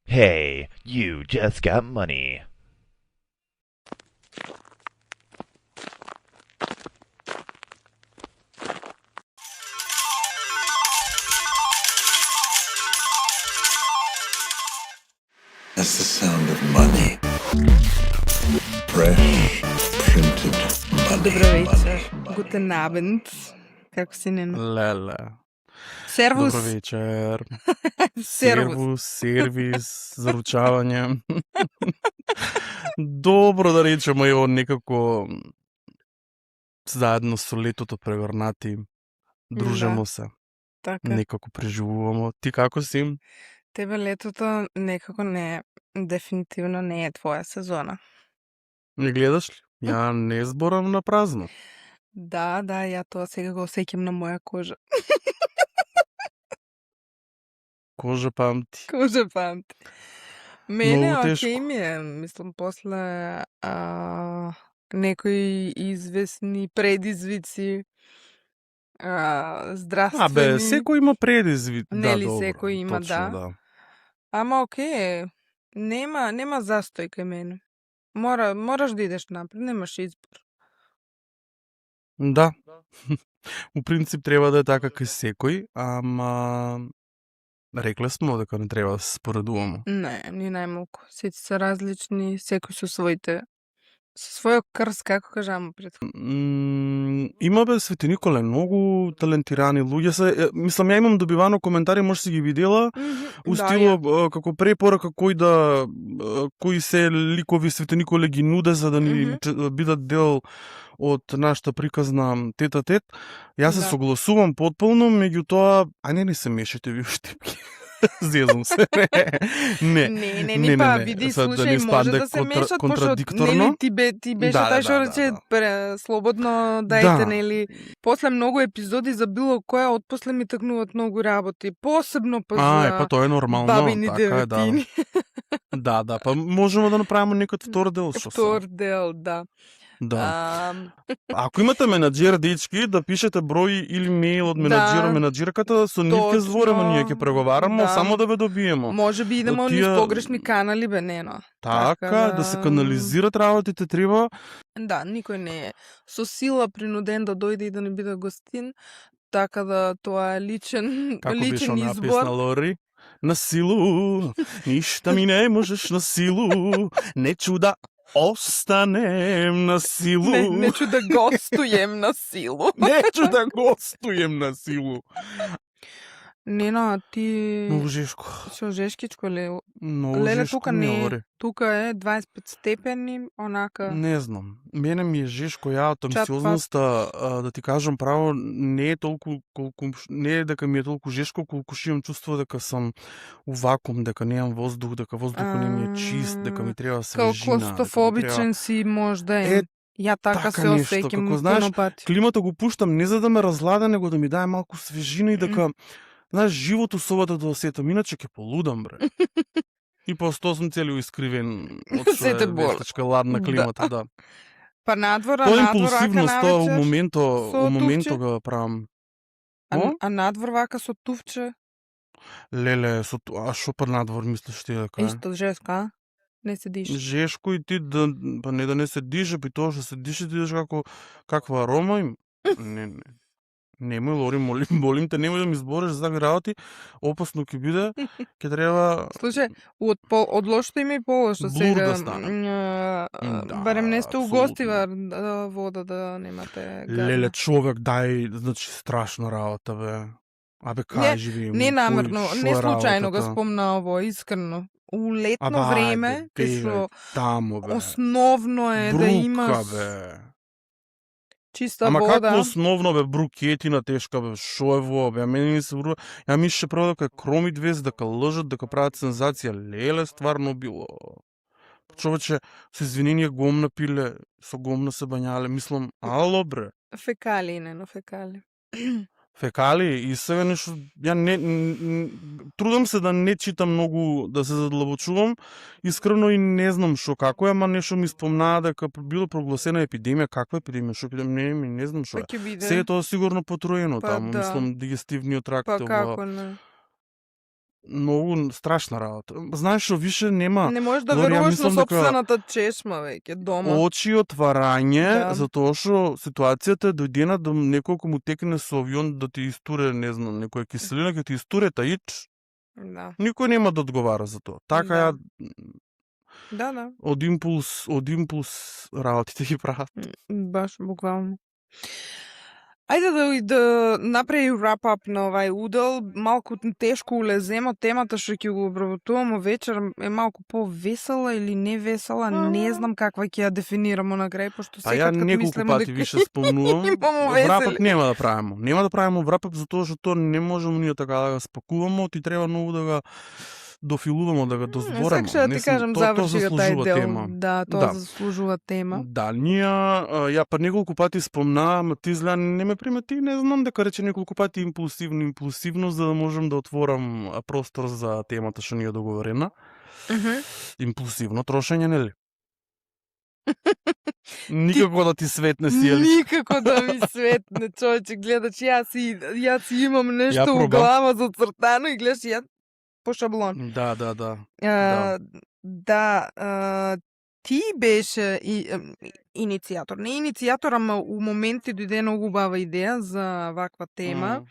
Hey, you just got money. That's the sound of money. Fresh, printed money. Добро вечер. Guten Abend. Како си, Нено? Леле. Сервус. Добро вечер. Сервус. Сервис, заручавање. Добро да речеме, ево, некако заедно со летото преврнати, дружимо се, Така. некако преживуваме. Ти како си? Тебе летото некако не, дефинитивно не е твоја сезона. Не гледаш ли? Ја не зборам на празно. Да, ја тоа сега го осеќам на моја кожа. Кожа памти. Кожа памти. Мене Многу окей тешко. ми е, мислам, после некои известни предизвици, здравствени. Секој има предизвик. Нели да, добро, секој има, точно, да. Ама окей, нема застој кај мене. Мораш да идеш напред, немаш избор. Да. У принцип треба да е така кај секој, ама рекле смо дека не треба да се споредуваме. Не, ни најмалку. Сите се различни, секој со својот крст, како кажам пред. Има Свети Николе, многу талентирани луѓе се. Мислам, ја имам добивано коментари, може си ги видела, у стило како препорака кои се ликови Свети Николе ги нуде за да ни бидат дел од нашата приказна тет-а-тет. Јас се согласувам потполно, меѓутоа, не се мешате ви штипки. Зезам се. Не, па види, слушај, може да се мешат, пошто нели ти беше тај што рече слободно дајте, нели. После многу епизоди за било која отпосле ми такнуваат многу работи, посебно за тоа е нормално, бабини така е, деветини. Да, па можеме да направиме некој втор дел, што се. Втор дел, да. Да. Ако имате менаџер, дечки, да пишете број или мејл од менаџерката, со нив ќе збореме, ние ќе преговараме, само да ве добиеме. Може би идеме од низ погрешни канали, бе, Нено. Така, да се канализират работите треба. Да, никој не е со сила принуден да дојде и да не биде гостин, така да тоа е личен избор. Песна Лори? На силу, ништа ми не можеш на силу, не чуда останем на силу. Не чу да гостуjem на силу. Не чу да гостуjem на силу. Нено, ти... Многу жешко. Со жешкичко ли? Многу Леле, жешко тука ми не Лори. е. Тука е 25 степени, онака... Не знам. Мене ми е жешко, ја од амбициозноста, да ти кажам право, не е толку колку не е дека ми е толку жешко, колку што имам чувство дека сум у вакуум, дека немам воздух, дека воздухот не ми е чист, дека ми треба свежина. Клаустрофобичен си можда е. Ја така се осеќам знаеш, пати. Климата го пуштам не за да ме разлада, него да ми даде малку свежина и дека знаеш, живото собата да осетам, иначе ќе полудам, бре. И после сум цели искривен од сете вестичка ладна климата, да. Па надвор, Тоа импулсивност, тоа у моментот го правам. А надвор вака со тувче? Леле, а шо па надвор мислиш ти дека? Исто жеска, не се дише. Жешко и ти па не да не се дише, при тоа што се дише, ти идеш каква арома им. Не. Немој, Лори, молим те, немој да ми збориш за такви работи, опасно ќе биде, ќе треба... Слушај, од лошото има и полошо сега. Барем не сте угостива вода да немате гадно. Леле, човек, дај, значи, страшна работа, бе. Кажи ви. Не намерно, не случајно го спомна ово, искрено. У летно време, кај што основно е да имаш... чиста вода. Ама како основно, бе, брукетина тешка, бе, шо е во, бе, мене ми се врува. Ја мислеше прво дека кромит вез, дека лжат, дека прават сензација. Леле, стварно било. Човече, со извинение гом напиле, со гом на се бањале, мислам, ало, бре. Фекали, Нено, фекали. Фекали и сега нешто, ја трудам се да не читам многу, да се задлабочувам, искрено и не знам што како е, ама нешто ми спомнаа дека било прогласена епидемија, каква епидемија, што епидемија, не знам што е. Се е тоа сигурно потроено таму, мислам, дигестивниот тракт. Па како не? Многу страшна работа. Знаеш што више нема. Не можеш да веруваш на сопствената чешма веќе дома. Очи отварање, затоа што ситуацијата дојдена да некој му текне со авион да ти истуре, не знам, некоја киселина, ќе ти истуре таич. Да. Никој нема да одговара за тоа. Така Да. Од импулс работите ги прават. Баш буквално. Ајде да направи wrap-up на овај удел. Малку тешко улеземо темата што ќе го обработуваме вечер е малку повесела или невесела, не знам каква ќе ја дефинираме на крај, пошто секогаш ја неколку пати више спомнувам. Wrap-up нема да правиме. Нема да правиме wrap-up затоа што тоа не можеме ние така да го спакуваме, ти треба многу да го дофилуваме, да го дозбореме. Сакаш да ти кажам, заврши го тај дел. Да, тоа заслужува тема. Да, ние ја па неколку пати спомнавам, ти изгледа не ме примети, не знам дека рече неколку пати импулсивно, за да можам да отворам простор за темата што ни е договорена. Импулсивно трошење, нели? Никако да ти светне сијалиш. Никако да ми светне, човече, гледаш, јас си имам нешто у глава зацртано и гледаш, ја по шаблон. Ти беше иницијатор. Не иницијатор, ама у моменти дојде многу убава идеја за ваква тема.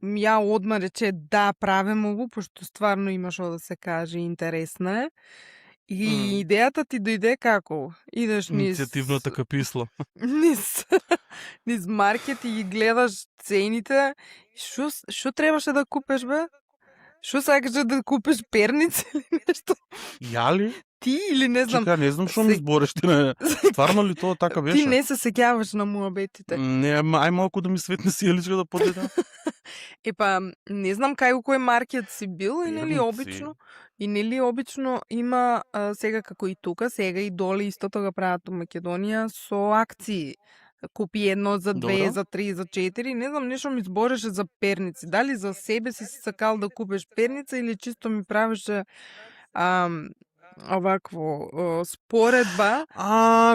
Ја одма рече да правим ово, пошто стварно има што да се каже, интересна е. И идејата ти дојде како? Идеш низ... Иницијативната каписла. Низ маркет и ги гледаш цените. Шо требаше да купеш, бе? Шо сакаш да купиш, перници или нешто? Ја ли? Ти или не знам. Чека, не знам што ми збориш ти. Стварно ли тоа така беше? Ти не се сеќаваш на муабетите. Не, ај малку да ми светне сијаличка да подедам. Епа, не знам кај у кој маркет си бил и нели обично. И нели обично има сега како и тука, сега и доле истото го прават у Македонија со акции. Купи едно за 2, за 3, за 4. Не знам, нешто ми збореше за перници. Дали за себе си сакал да купиш перница или чисто ми правеше овакво споредба.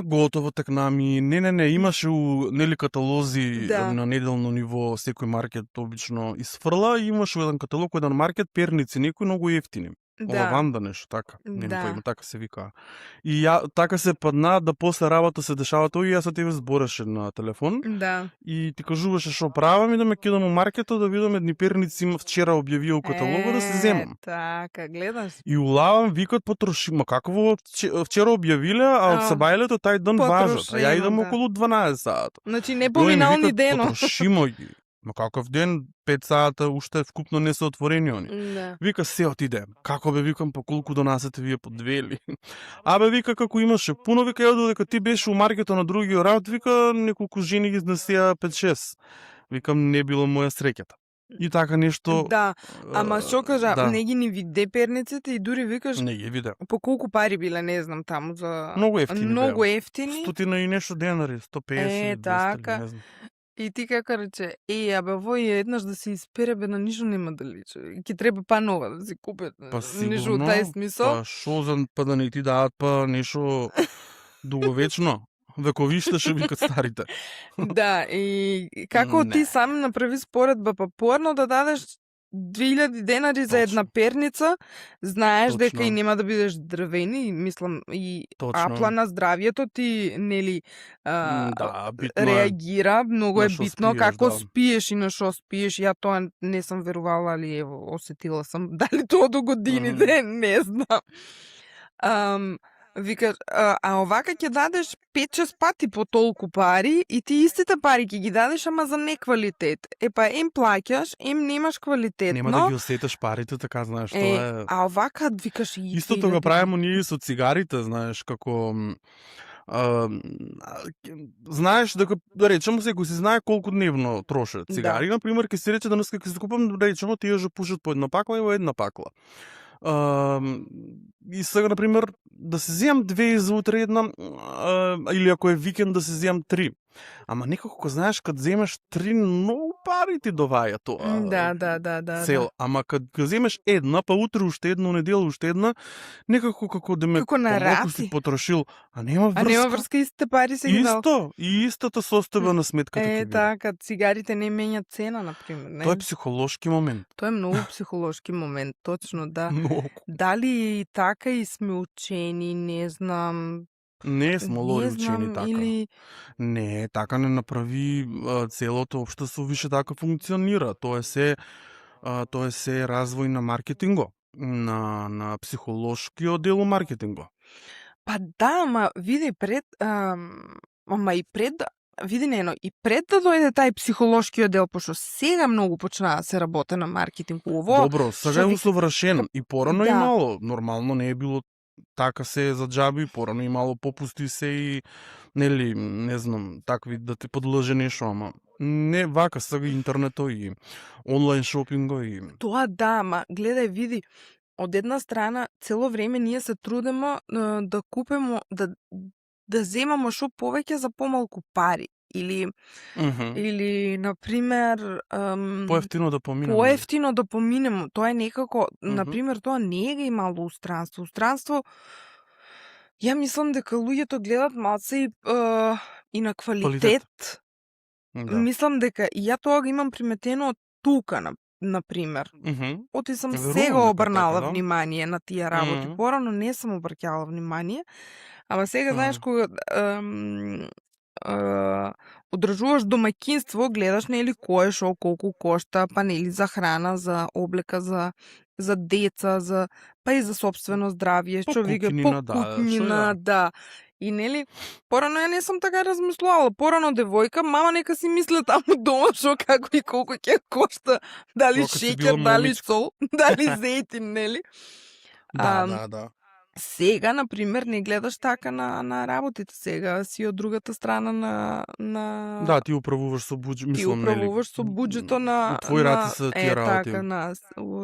Готово такнами. Не, имаше нели каталози на неделно ниво, секој маркет обично изфрла и имаше еден каталог, еден маркет перници, некои многу ефтини. Лаванда нешто така, нема така се вика. И ја така се падна да после работа се дешава тоа и јас со тебе збореше на телефон. Да. И ти кажуваше што правам и да ме кидам у маркетот да видам едни перници има вчера објавија у каталогот да се земам. Така, гледаш. И улавам викот потроши, ма какво вчера објавиле, а од сабајлето тај ден важат. А ја идам околу 12 сата. Значи не поминални дено. Потрошимо ги. Ма каков ден, 5 сата уште вкупно не се отворени они. Вика се отидем. Како бе, викам, па колку донасете вие по двели? Абе, вика, како имаше пуно, вика, ја додека ти беше у маркетот на другиот работ, вика, неколку жени ги изнесија 5-6. Викам, не било моја среќата. И така нешто... Да, ама што кажа, не ги ни виде перниците и дури викаш... Не ги виде. По колку пари биле, не знам, таму за... Многу ефтини. Многу ефтини. 100 и нешто денари, 150 200, така. не знам. И ти како рече, абе, вој еднаш да се испере, бе, на ништо нема да личи. Ќе треба па нова да си купат. Па сигурно, ништо тај смисол. Па шо да не ти дадат па нешто дуговечно. Вековиште што викат старите. Да, и како ти сам направи споредба, па порно да дадеш 2000 денари за една перница, знаеш дека и нема да бидеш дрвени, мислам, и апла на здравјето ти, нели, реагира, многу е битно, како спиеш и на шо спиеш, ја тоа не сум верувала, али ево, осетила сам, дали тоа до годините, не знам. Викаш, а овака ќе дадеш 5-6 пати по толку пари и ти истите пари ќе ги дадеш, ама за неквалитет. Епа, плаќаш, немаш квалитетно. Нема да ги осетиш парите, така, знаеш, тоа е... А овака, викаш и... Истото го правиме ние со цигарите, знаеш, како... знаеш дека, да речемо, секој си знае колку дневно троше цигари. Например, ке си рече денес ќе се купам, да речемо, тие же пушат по една пакла и во една пакла. И сега, например, да се земам 2 за утре една, или ако е викенд да се земам 3. Ама некако кога знаеш кога земеш 3 многу пари ти доваја тоа. Да. Цел, ама кога земеш една, па утре уште една, недела уште една, некако како да ме Како на помалку рати. си потрошил, а нема врска. А нема врска, истите пари се ги дал. Исто, и истата состојба на сметката ќе биде. Така, цигарите не менјат цена, например. Не? Тоа е психолошки момент. Тоа е многу психолошки момент, точно, да. Многу. Дали и така и сме учени, не знам. Не сме лоди учени така. Или... Не, така не направи целото општество више така функционира. Тоа е се развој на маркетинго, на психолошкиот дел у маркетинго. Па да, ама види види нено, и пред да дојде тај психолошкиот дел, пошто сега многу почна да се работи на маркетинг. Добро, сега е усовршен и порано имало. Нормално не е било така се за џаби, порано имало попусти се и нели, не знам, такви да те подлаже нешто, ама не вака сега интернето и онлайн шопинго и... Тоа да, ама гледај, види, од една страна цело време ние се трудимо да купимо, да земамо шо повеќе за помалку пари. Или например... Поевтино да поминеме. Поевтино да поминеме. Тоа е некако... Например, тоа не е имало устранство. Устранство... Ја мислам дека луѓето гледат малце и на квалитет. Да. Мислам дека и ја тоа го имам приметено од тука, например. Оти сам сега обрнала внимание на тие работи. Порано не сум обрќала внимание, ама сега, знаеш, кога одржуваш домаќинство, гледаш нели кое шо колку кошта, па нели за храна, за облека, за деца, па и за собствено здравје, што вика покупнина, да. И нели, порано ја не сум така размислувала. Порано девојка, мама нека си мисле таму дома шо како и колку ќе кошта, дали шеќер, дали сол, дали зејтин, нели? Да. Сега, например, не гледаш така на работите. Сега си од другата страна на... Да, ти управуваш со буџет, мислам, нели? Ти управуваш со буџето на... Твои рати се тие работи. Така, на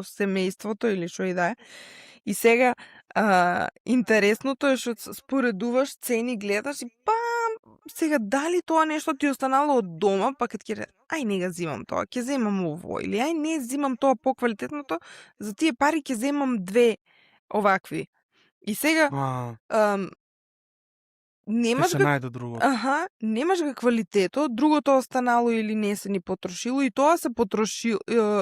семејството или што и да е. И сега, интересното е што споредуваш цени, гледаш и сега дали тоа нешто ти останало од дома, па кад ќе ај не го земам тоа, ќе земам ово, или ај не земам тоа поквалитетното, за тие пари ќе земам 2 овакви. И сега немаш немаш го квалитето, другото останало или не се ни потрошило, и тоа се потрошило,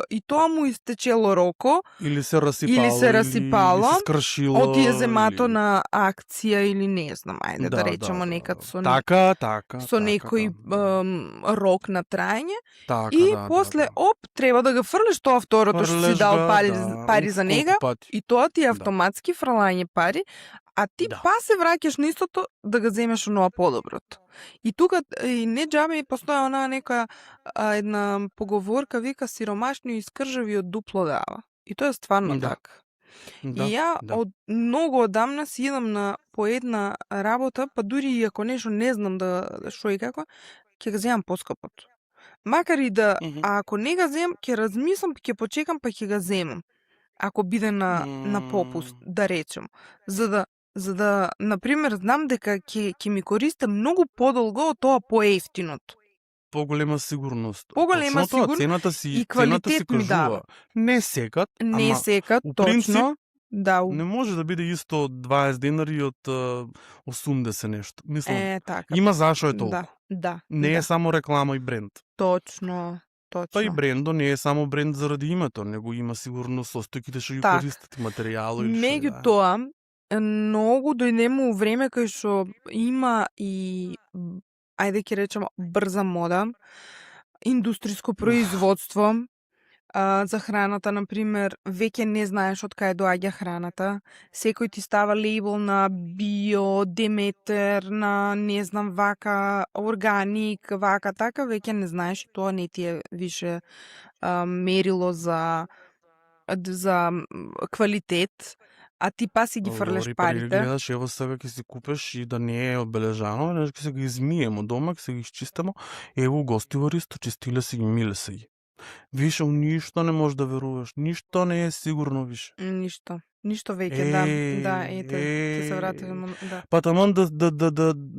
и тоа му истечело роко, или се расипало, или се скршило, оти е земато на акција или не знам, ајде да речемо некад со со некој рок на трајање, и после треба да го фрлиш тоа второто што си дал пари за нега, и тоа ти автоматски фрлање пари, а ти па се враќаш на истото да го земеш онова подоброто. И тука и не џабе постоја онаа некоја една поговорка, вика сиромашниот и скржавиот дупло дава. И тоа е стварно така. И ја од многу одамна си идам на по една работа, па дури и ако нешто не знам да што и како, ќе го земам поскапото. Макар и да, ако не го земам, ќе размислам, ќе почекам, па ќе го земам. Ако биде на попуст, да речем. За да, например, знам дека ќе ми користи многу подолго од тоа поевтиното. Поголема сигурност. Поголема сигурност цената си, и квалитет ми дава. Не секат, не секат, точно. Да, не може да биде исто од 20 денари од 80 нешто. Мислам, така. Има зашо е толку. Да. Не е само реклама и бренд. Точно. Па и брендо не е само бренд заради името, него има сигурно состојките што ги користат, материјало или што. Меѓутоа, многу дојдемо у време кај што има и ајде ќе речеме брза мода, индустриско производство, за храната, например, веќе не знаеш од кај доаѓа храната, секој ти става лейбл на био, Деметер, на не знам вака, органик, вака така, веќе не знаеш, тоа не ти е више мерило за квалитет, а ти па си ги фрлеш парите. Гледаш, ево сега ќе си купеш и да не е обележано, ќе се ги измиемо дома, ќе се ги изчистимо, ево гостивари, чистиле си ги, миле се ги. Више, у ништо не можеш да веруваш. Ништо не е сигурно више. Ништо веќе, да, ете, ќе се вратиме, да. Па таман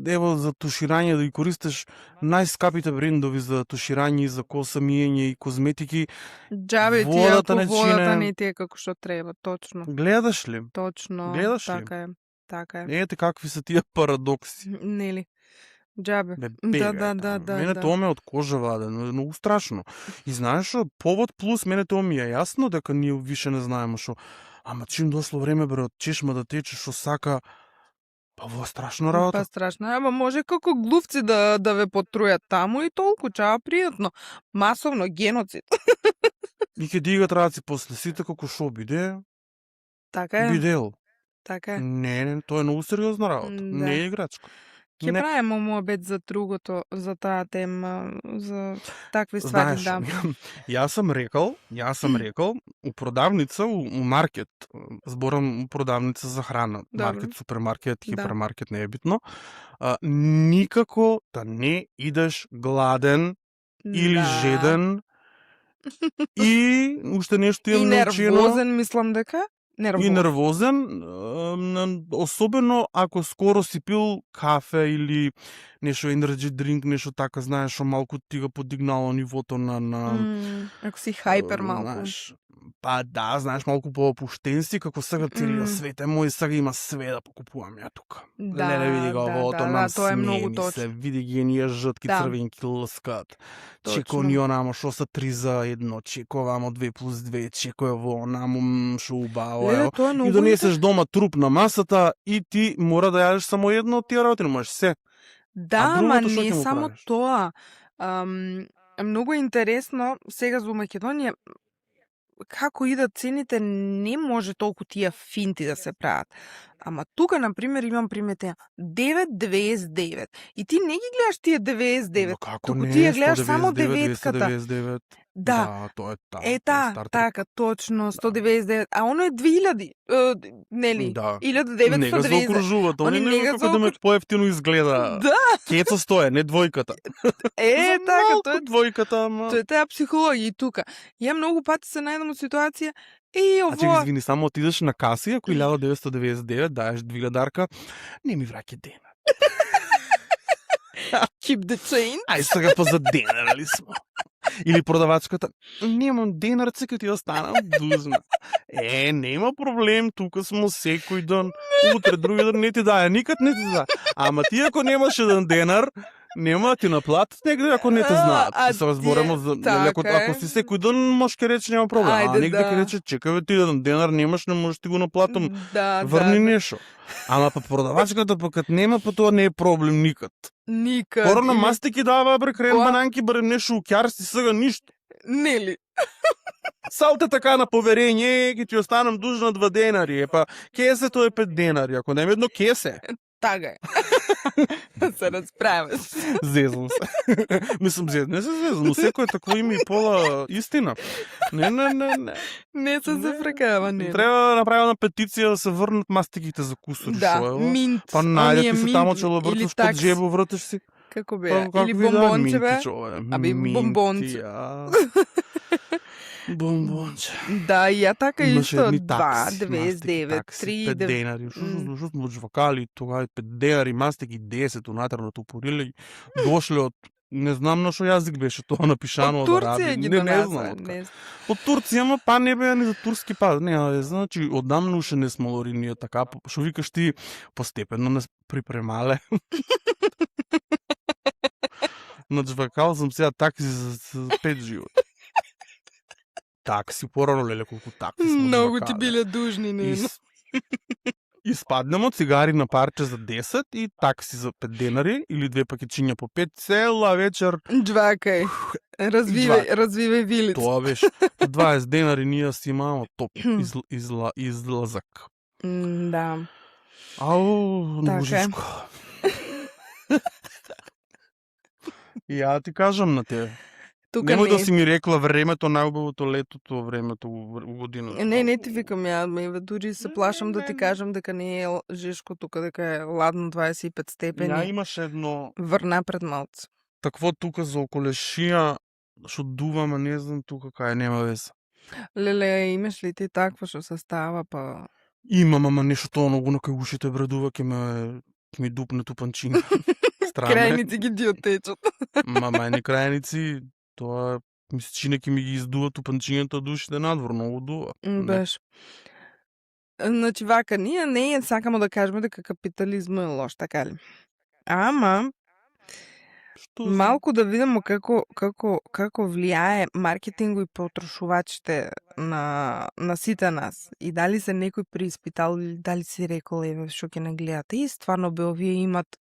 ево за туширање да ги користиш најскапите брендови за туширање и за коса миење и козметики. Джабе ти ако водата не ти е како што треба, точно. Гледаш ли? Точно, така е. Ете какви се тие парадокси. Нели? Джабе. Да. Мене тоа ме од кожа ваде, многу страшно. И знаеш што, повод плюс мене тоа ми е јасно дека ние више не знаеме што. Ама чим дошло време бре од чешма да тече што сака, па во страшно работа. Па страшно, ама може како глувци да ве потрујат таму и толку, чаа пријатно. Масовно геноцид. И ќе дигат раци после сите како шо биде. Така е. Бидел. Така е. Не, тоа е многу сериозна работа. Да. Не е играчко. Ќе правиме муабет за другото, за таа тема, за такви ствари, да. Јас сам рекол, у продавница, у маркет, зборам у продавница за храна, маркет, супермаркет, хипермаркет, не е битно, никако да не идеш гладен или жеден и уште нешто и нервозен, мислам дека. И нервозен, особено ако скоро си пил кафе или нешто енерджи дринк, нешто така, знаеш, што малку ти го подигнало нивото на ако си хајпер малку. Знаеш, па да, знаеш, малку поопуштен си, како сега целиот свет е мој, сега има све да покупувам ја тука. Не види го овото, тоа е многу точно. Се види ги ние жртки црвенки лскат. Чеко ни онамо што са 3 за 1, чеко вамо 2+2, чеко е во онамо шо убаво. И донесеш дома труп на масата и ти мора да јадеш само едно од тие работи, не можеш се. Да, ама не само тоа. Многу интересно, сега за Македонија, како идат цените, не може толку тие финти да се прават. Ама тука, например, имам приметено 9,99. И ти не ги гледаш тие 99, туку ти ја гледаш само деветката. Да, тоа е така, точно, 199, а оно е 2000, нели? Да. 1990. Не го заокружува, тоа не како да ме поевтино изгледа. Да. Кецо стоја, не двојката. Така, тоа е двојката, ама. Тоа е таа психологија и тука. Ја многу пати се најдам од ситуација и ово... Значи, извини, само отидеш на каси, ако 1999 даеш 2000 не ми враќа денар. Keep the chain. Ај сега па за денар, ли смо? Или продавачката, немам денар, цека ти останам дужна. Нема проблем, тука смо секој ден, утре, други ден не ти дае, никад не ти дае. Ама ти ако немаш еден денар, нема ти наплатат негде ако не те знаат. Се разборемо за ако си секој ден може ке рече нема проблем. А негде ке рече чекај ти еден денар немаш, не можеш ти го наплатам. Врни нешто. Ама па продавачката па кад нема, па тоа не е проблем никад. Никад. Пора на мастики дава бре крем бананки, барем нешто укјарсти, сега ништо. Нели? Салте така на поверење, ќе ти останам дужна 2 денари, па кесе тоа е 5 денари, ако нема едно кесе. Така е. Се расправиш. Зезам се. Мислам, не се зезам, но секој такво има и пола истина. Не. Не се зафркава, не. Треба да направиме петиција да се врнат мастиките за кусури. Да, минт. Па најде ти се тамо чело врташ под джебо, врташ си. Како бе? Или бомбонче бе? Аби бомбонче. Бомбонче. Да, и ја така исто. 2,99, 3 денари. Шо смо жвакали тога 5 денари, мастики 10 унатре на тупориле. Дошле од не знам на шо јазик беше тоа напишано од Турција ги донесла. Од Турција, ма па не беа ни за турски па. Не, значи одамна уште не смолори ние така. Шо викаш ти постепено не припремале. Наджвакал сам сега такси за 5 живот. Такси порано, леле, колку такси смо многу ти биле дужни, не. Испаднемо цигари на парче за 10 и такси за 5 денари или 2 пакетчиња по 5 цела вечер. Джвакај. Развивај вилица. Тоа беше. 20 денари ние си имамо топ излазак. Да. Ау, ножичко. Ја ти кажам на тебе. Немој да си ми рекла времето, најубавото летото, времето у годината. Не ти викам ја, дури се плашам да ти кажам дека не е жешко тука, дека е ладно 25 степени. Ја имаш едно... Врна пред малце. Такво тука за околешија, што дувам, не знам тука кај нема везе. Леле, имаш ли ти таква што се става, па... Имам, ама нешто тоа многу на кај ушите бредува, ќе ми дупне тупанчина. Крајници ги ти отечат. Мама, не крајници, тоа ми се чини ќе ми ги издува тупанчињата од ушите надвор, многу дува. Беш. Значи, вака, ние не сакамо да кажеме дека капитализмот е лош, така ли? Ама, малку да видиме како влијае маркетинго и потрошувачите на сите нас. И дали се некој преиспитал или дали си рекол, еве, што ќе не гледате. И стварно бе, овие имат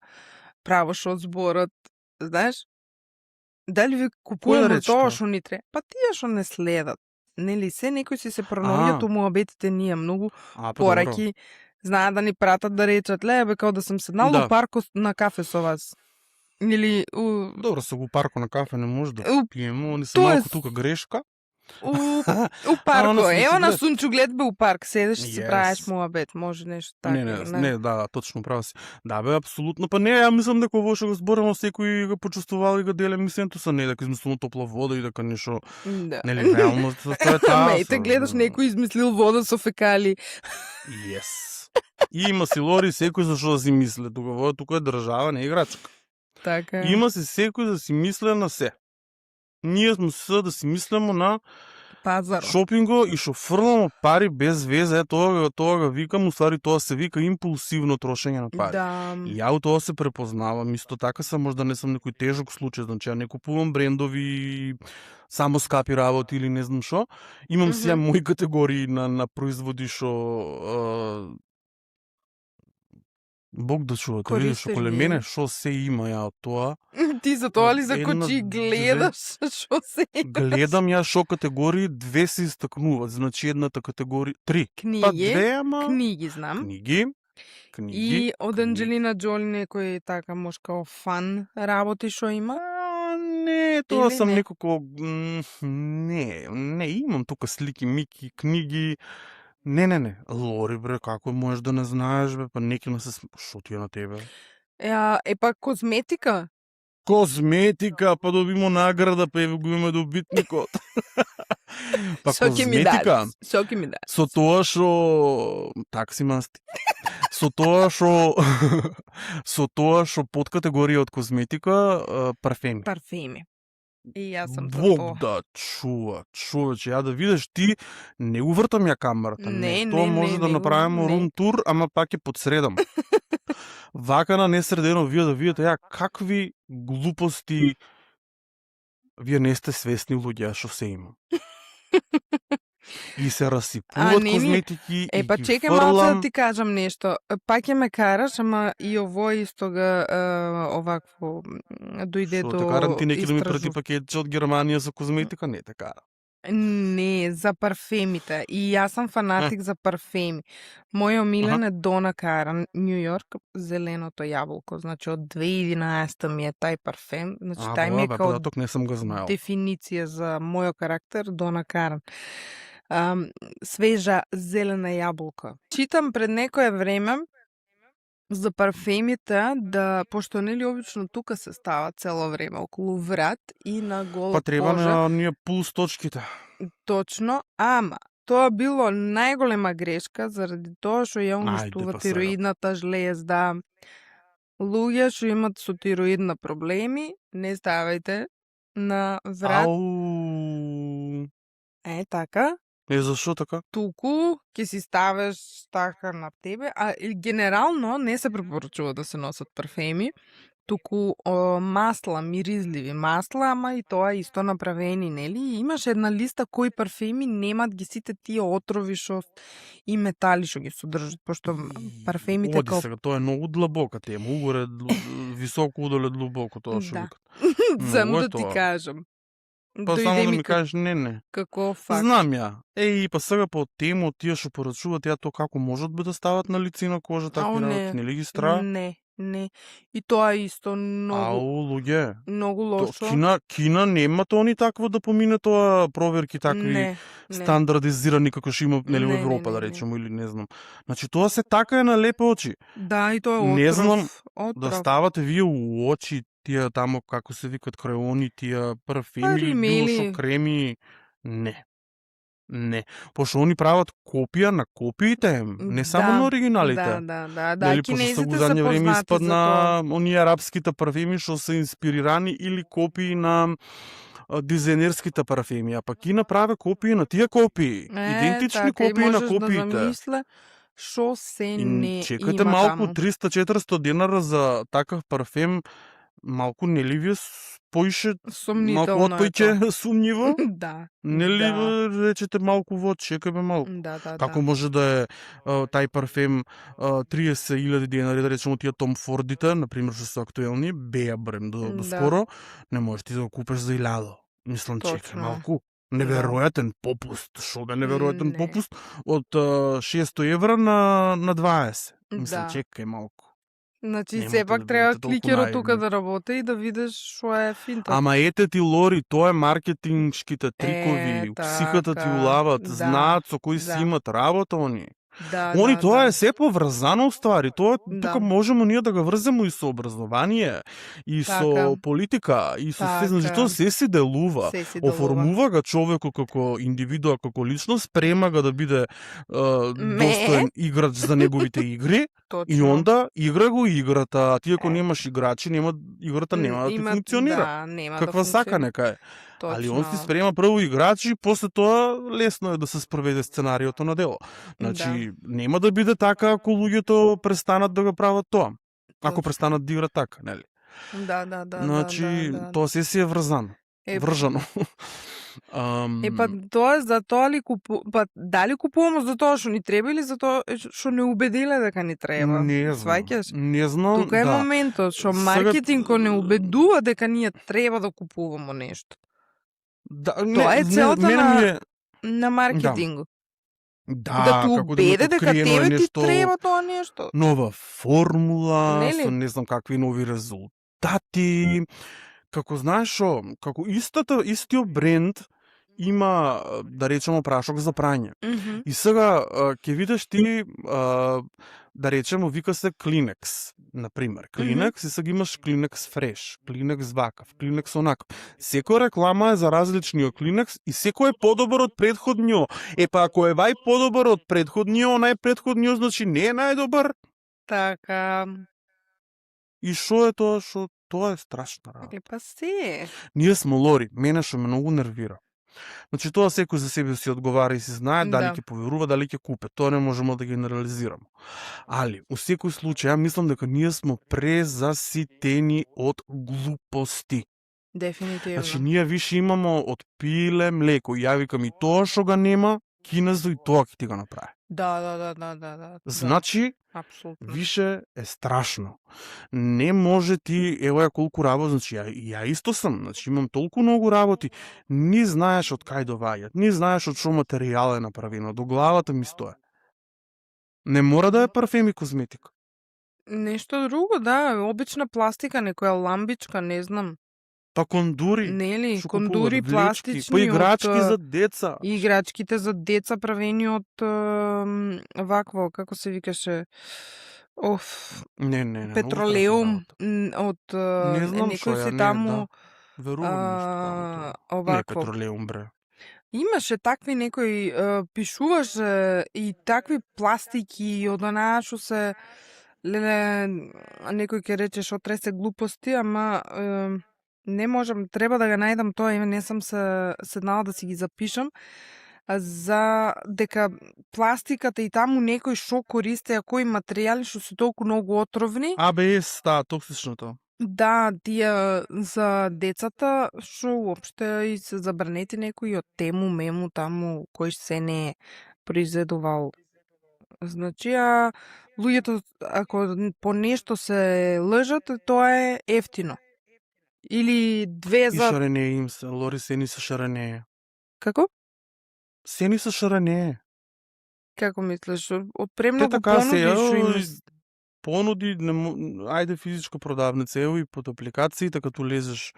право што зборат, знаеш? Дали ви купуваме тоа што ни треба? Па тие што не следат. Нели, се некој си се пронаоѓаат у муабетите ние многу пораки. Знаат да ни пратат да речат, лебе, као да сам седнал у парко на кафе со вас. Или Добро, со го парко на кафе не може да пиемо, не се малку тука грешка. У парко, ево на Сунчуглед бе у парк, седеш и се правиш муабет, може нешто така. Не, да, точно права си. Да бе, апсолутно, па не, ја мислам дека ово што го зборимо секој го почувствувал и го деле мислењето са не, дека измислено топла вода и дека нешто нели реално тоа е таа. Мејте гледаш некој измислил вода со фекали. Yes. И има си лори секој за што да си мисли, тука е држава, не играчка. Така. Има се секој да си мисле на се. Ние сме се да си мислимо на пазар. Шопинго и што фрламо пари без везе, тоа го викам, уствари тоа се вика импулсивно трошење на пари. Да. И ја у тоа се препознавам, исто така сам, можда не сум некој тежок случај, значи ја не купувам брендови само скапи работи или не знам што. Имам си ја мои категории на производи што Бог да чувате, видиш, околе мене шо се има ја од тоа. Ти за тоа ли закочи гледаш шо се има? Гледам ја шо категории, две се истакнуваат, значи едната категорија, три. Книги, па две, ама... книги знам. Книги. И од Анджелина Джоли некој така мошкао фан работи шо има? Не, тоа сам некако... Не, имам тука слики, мики, книги... Не, лори бре, како можеш да не знаеш бе, па некој не се шо ти е на тебе? Па козметика? Козметика, па добимо награда, па еве го имаме добитникот. Па Шо козметика. Шо ќе ми дадеш? Со тоа што такси масти. Со тоа што подкатегорија од козметика, парфеми. Парфеми. И јас сум Бог да чува, човече, ја да видиш ти, не увртам ја камерата. Не, тоа може да направиме рум тур, ама пак ќе подсредам. Вака на несредено вие да видите ја какви глупости вие не сте свесни луѓе што се има. И се расипуваат козметики и па чекај малку да ти кажам нешто. Пак ќе ме караш, ама и ово исто га овакво дојде до истражување. Што те карам ти неки да ми прати пакетче од Германија за козметика? Не те кара. Не, за парфемите. И јас сум фанатик за парфеми. Мој омилен е Дона Каран, Нью Йорк, зеленото јаболко. Значи од 2011 ми е тај парфем. Значи тај ми е као не сам го знаел. Дефиниција за мојот карактер Дона Каран. Свежа зелена јаболка. Читам пред некое време за парфемите да, пошто нели обично тука се става цело време околу врат и на гола кожа. Па треба кожа. на ние пулс точките. Точно, ама тоа било најголема грешка заради тоа што ја уништува тироидната жлезда. Луѓе што имат со тироидна проблеми, не ставајте на врат. Така. Зашо така? Туку ќе си ставиш така на тебе, а генерално не се препорачува да се носат парфеми, туку масла, миризливи масла, ама и тоа исто направени, нели? Имаш една листа кои парфеми немат ги сите тие отрови што и метали што ги содржат, пошто парфемите Оди сега, тоа е многу длабока тема, угоре високо, удоле длабоко тоа што викат. Само да ти кажам. Па само да ми кажеш не. Како факт. Знам ја. Па сега по тему тие што порачуваат ја тоа како можат да стават на лице на кожа такви работи, нели ги стра? Не. И тоа исто многу. Луѓе. Многу лошо. Кина нема тоа ни такво да помине тоа проверки такви стандардизирани како што има нели во Европа да речеме или не знам. Значи тоа се така е на лепе очи. Да, и тоа е отров. Не знам да ставате вие у очи тие тамо како се викат креони, тие парфеми или било шо креми, не. Не, пошто они прават копија на копиите, не само на оригиналите. Да, кинезите се познати време испадна оние арапските парфеми што се инспирирани или копии на дизајнерските парфеми, а пак Кина праве копии на тие копии, идентични копии на копиите. Да замисля шо се не чекате има малку таму. 300-400 денара за такав парфем, малку нели ви поише малку отпојќе сумњиво? Да. Нели речете малку во чекаме малку. Како може да е тај парфем 30.000 денари, да речеме тие Том Фордите, например, што се актуелни, беа брем до скоро, не можеш ти да го купиш за 1000. Мислам, чекај малку. Неверојатен попуст, шо бе неверојатен попуст од 600 евра на 20. Мислам, чекај малку. Значи, сепак треба кликерот тука да работи и да видиш шо е финта. Ама ете ти, Лори, тоа е маркетингските трикови, психата ти улават, знаат со кои си имат работа они. Они тоа е се поврзано уствари, тоа тука можеме ние да го врземе и со образование, и со политика, и со се, значи тоа се си делува. Оформува га човекот како индивидуа, како личност, спрема га да биде достоен играч за неговите игри. И онда игра го играта, а ти ако немаш играчи, играта нема да ти функционира. Каква сака нека е. Али он си спрема прво играчи, после тоа лесно е да се спроведе сценариото на дело. Значи, нема да биде така ако луѓето престанат да го прават тоа. Ако престанат да играат така, нели? Значи, тоа се си е врзано. Вржано. Тоа за тоа ли дали купуваме за тоа што ни треба или за тоа што не убедиле дека ни треба? Не знам. Тука е моментот што маркетингот не убедува дека ние треба да купуваме нешто. Тоа е целта на маркетингот. Да те убеде дека тебе ти треба тоа нешто. Нова формула, со не знам какви нови резултати. Како знаеш шо, како истиот бренд има, да речеме, прашок за прање. И сега ќе видиш ти, да речеме, вика се Kleenex, например. Kleenex и сега имаш Kleenex Fresh, Kleenex вакав, Kleenex онакав. Секоја реклама е за различниот Kleenex и секој е подобар од претходниот. Па ако е вај подобар од претходниот, најпретходниот значи не е најдобар. Така. И шо е тоа што тоа е страшна работа. Па се. Ние сме Лори, мене што ме многу нервира. Значи тоа секој за себе си одговара и си знае дали ќе поверува, дали ќе купе. Тоа не можеме да ги генерализираме. Али, у секој случај, ја мислам дека ние сме презаситени од глупости. Дефинитивно. Значи, ние више имамо од пиле млеко. Ја викам и тоа што го нема, кинезо и тоа ќе ти го направи. Да. Значи, више е страшно. Не може ти, ево ја колку работи, значи ја исто сам, значи имам толку многу работи, ни знаеш од кај доваѓаат, ни знаеш од што материјал е направено, до главата ми стои. Не мора да е парфем и козметика. Нешто друго, да, обична пластика, некоја ламбичка, не знам. Па кондури. Нели, кондури пластични. Па играчки за деца. Играчките за деца правени од вакво, како се викаше, Не. петролеум, од некој си таму. Верувам нешто. Не петролеум, бре. Имаше такви некои, пишуваше и такви пластики од онаа што се, некој ќе рече што тресе глупости, ама не можам, треба да го најдам тоа, не сум се седнала да си ги запишам, за дека пластиката и таму некој шо користеа, кои материјали што се толку многу отровни. АБС, токсичното. Да, тие за децата, што уопште и се забранети некои од тему, мему, таму, кој се не произведувал. Значи, луѓето, ако по нешто се лжат, тоа е ефтино. Или две за... И шаренеи им се, Лори, сени се шаренеи. Како? Сени се шаренеи. Како мислиш? Од премногу понуди што им... Понуди, ајде физичка продавница, ево и под апликациите, като лезеш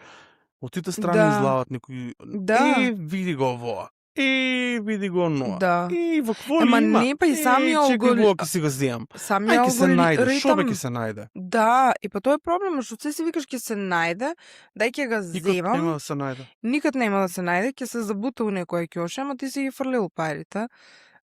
од тите страни излават некои... Да. Види го ово. види го оно. Да. Во какво Ема ли има? не, па и самиот алгоритм. Чекай, си го земам. Самиот Ај, ќе се најде. алгоритм. Шо бе ќе се најде? Да, и па тоа е проблемот, што се си викаш ќе се најде, дај ќе га Никад земам. нема да се најде. Никад нема да се најде, ќе се забута у некоја ќоша, ама ти си ги фрлил парите.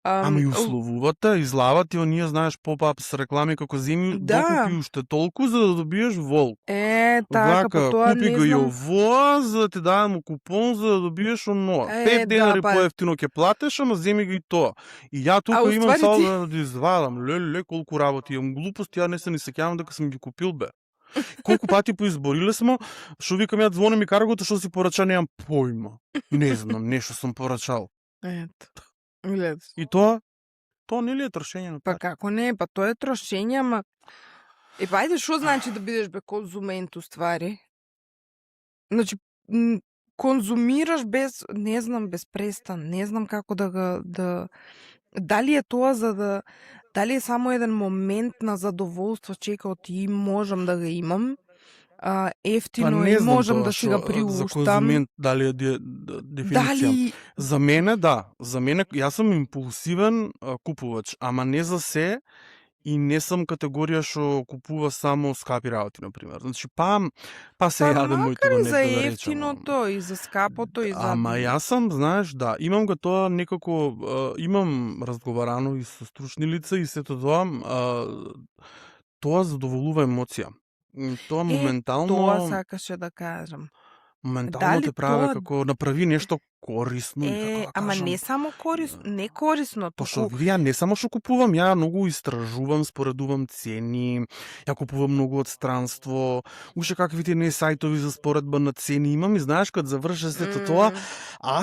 Ама и условувате, излават и оние, знаеш, поп-ап с реклами како земи, докупи уште толку за да добиеш волк. Така, по тоа купи не го и знам. ово, за да ти дадам купон за да добиеш оно. 5 денари поевтино ќе платиш, ама земи го и тоа. И ја тука имам сал да извадам, леле, колку работи, имам глупости, ја не се ни сеќавам дека сум ги купил, бе. Колку пати поизбориле смо, што викам ја звони ми каргото, што си порача, немам појма. Не знам, нешто сум порачал. Ето. И тоа нели е трошење на Па пари? како не, па тоа е трошење, ама па ајде, што значи да бидеш конзумент уствари? Значи, конзумираш без, не знам, без престан, не знам како дали е тоа за да, дали е само еден момент на задоволство, чекаот и можам да го имам, ефтино и можам да си го приуштам. За конзумент, дали е дефиниција? Дали... За мене, да. За мене, јас сум импулсивен купувач, ама не за се и не сум категорија што купува само скапи работи, например. Значи, па се јаде моето да не за ефтиното и за скапото и за... Ама јас сам, знаеш, да, имам го тоа некако, имам разговарано и со стручни лица и сето тоа, тоа задоволува емоција. Тоа моментално... Тоа сакаше да кажам. Моментално те прави како направи нешто корисно. Ама не само корисно, не корисно. Пошто ја не само што купувам, ја многу истражувам, споредувам цени, ја купувам многу од странство, уште каквите не сајтови за споредба на цени имам и знаеш кога заврши сето тоа,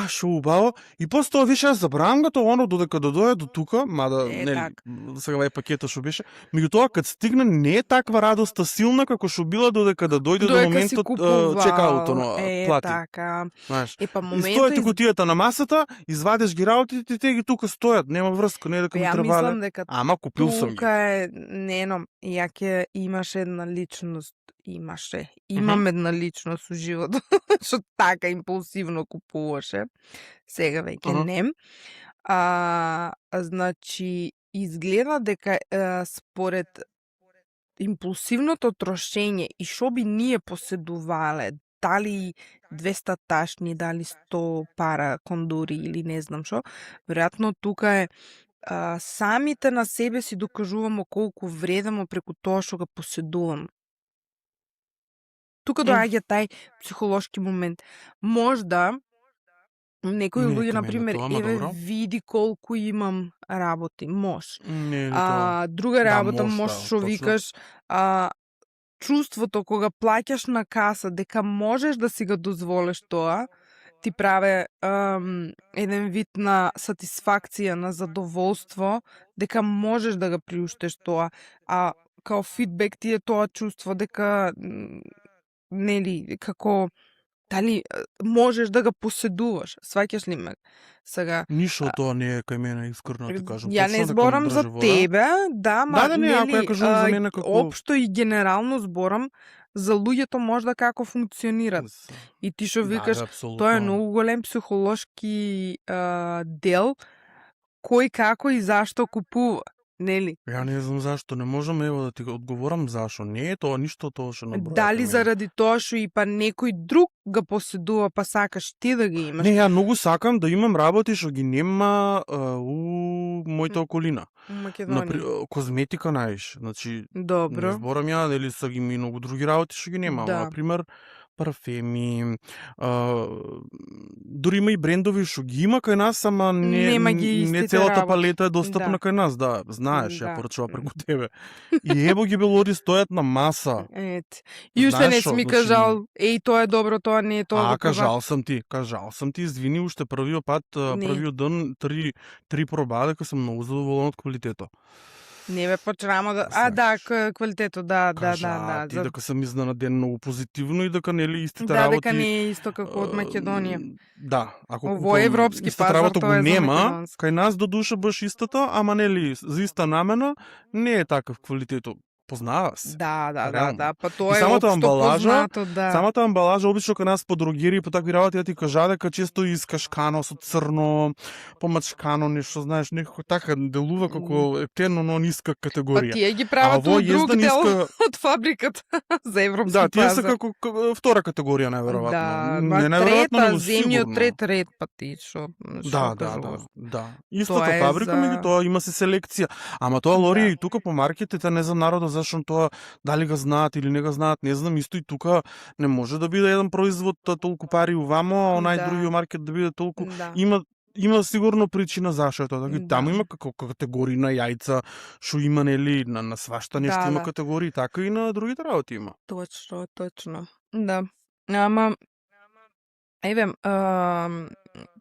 шо убаво, и после тоа више јас забравам го тоа, додека дојде до тука, мада нели сега е пакетот што беше, меѓутоа кога стигна не е таква радоста силна како што била додека да дојде до моментот чекаутот, плати. Така. Знаеш. Па моментот кутијата на масата, извадиш ги работите, те ги тука стојат, нема врска, не дека ми требале. Ама купил сум ги. Тука е, ја имаше една личност, имам една личност у животот, што така импулсивно купуваше. Сега веќе не. Значи, изгледа дека според импулсивното трошење и што би ние поседувале, дали 200 ташни, дали 100 пара кондури или не знам што, веројатно тука е самите на себе си докажувамо колку вредемо преку тоа што го поседувам. Тука доаѓа тај психолошки момент. Можда некои луѓе, например, види колку имам работи, друга работа, што викаш, чувството кога плаќаш на каса дека можеш да си го дозволиш тоа, ти праве еден вид на сатисфакција, на задоволство, дека можеш да го приуштиш тоа, а као фидбек ти е тоа чувство дека нели како дали можеш да го поседуваш, сваќаш ли ме? Сега ништо тоа не е кај мене, искрено ти кажам. Ја не зборам за тебе, нели, за мене како општо и генерално зборам за луѓето можда како функционират. И ти што викаш, тоа е многу голем психолошки дел, кој како и зашто купува. Нели? Ја не знам зашто, не можам да ти одговорам зашто. Не е тоа ништо тоа што набројав. Дали заради тоа што и па некој друг го поседува, па сакаш ти да ги имаш? Не, ја многу сакам да имам работи што ги нема у мојата околина. Македонија. Козметика наиш, значи добро. Не зборам ја, дали са ги многу други работи што ги нема, например парфеми, дури има и брендови што ги има кај нас, ама не целата палета е достапна кај нас, да, знаеш, ја порачува преку тебе. И ево ги белоди стојат на маса. И уште не си ми кажал, тоа е добро, тоа не е тоа. Кажал сам ти, извини, уште првиот пат, првиот ден, три проба, дека сум многу задоволен од квалитетот. Не бе, почнемо да... квалитетот, да. Ти дека сам изненаден многу позитивно и дека нели истите работи... дека не е исто како од Македонија. Да, ако ово европски пазар, работа тоа го нема, кај нас до душа баш истата, ама нели за иста намена не е таков квалитетот. познава се. Да, па тоа е самата општо амбалажа, познато, да. Самата амбалажа обично кај нас по дрогерии по такви работи ти кажа дека често искашкано со црно, помачкано нешто, знаеш, некако така делува како ептено, но ниска категорија. Па тие ги прават у друг дел од фабриката за европски пазар. Да, тие се како втора категорија најверојатно. Да, не најверојатно, трета, земјот трет ред, па ти шо Да. Истата фабрика, меѓутоа има се селекција. Ама тоа Лори и тука по маркетите, не знам народот зашто тоа дали го знаат или не го знаат, не знам, исто и тука не може да биде еден производ толку пари увамо, а онај другиот маркет да биде толку. Има сигурно причина зашто тоа. Таму има како категории на јајца, што има нели на свашта нешто има категории, така и на другите работи има. Точно. Да. Ама еве,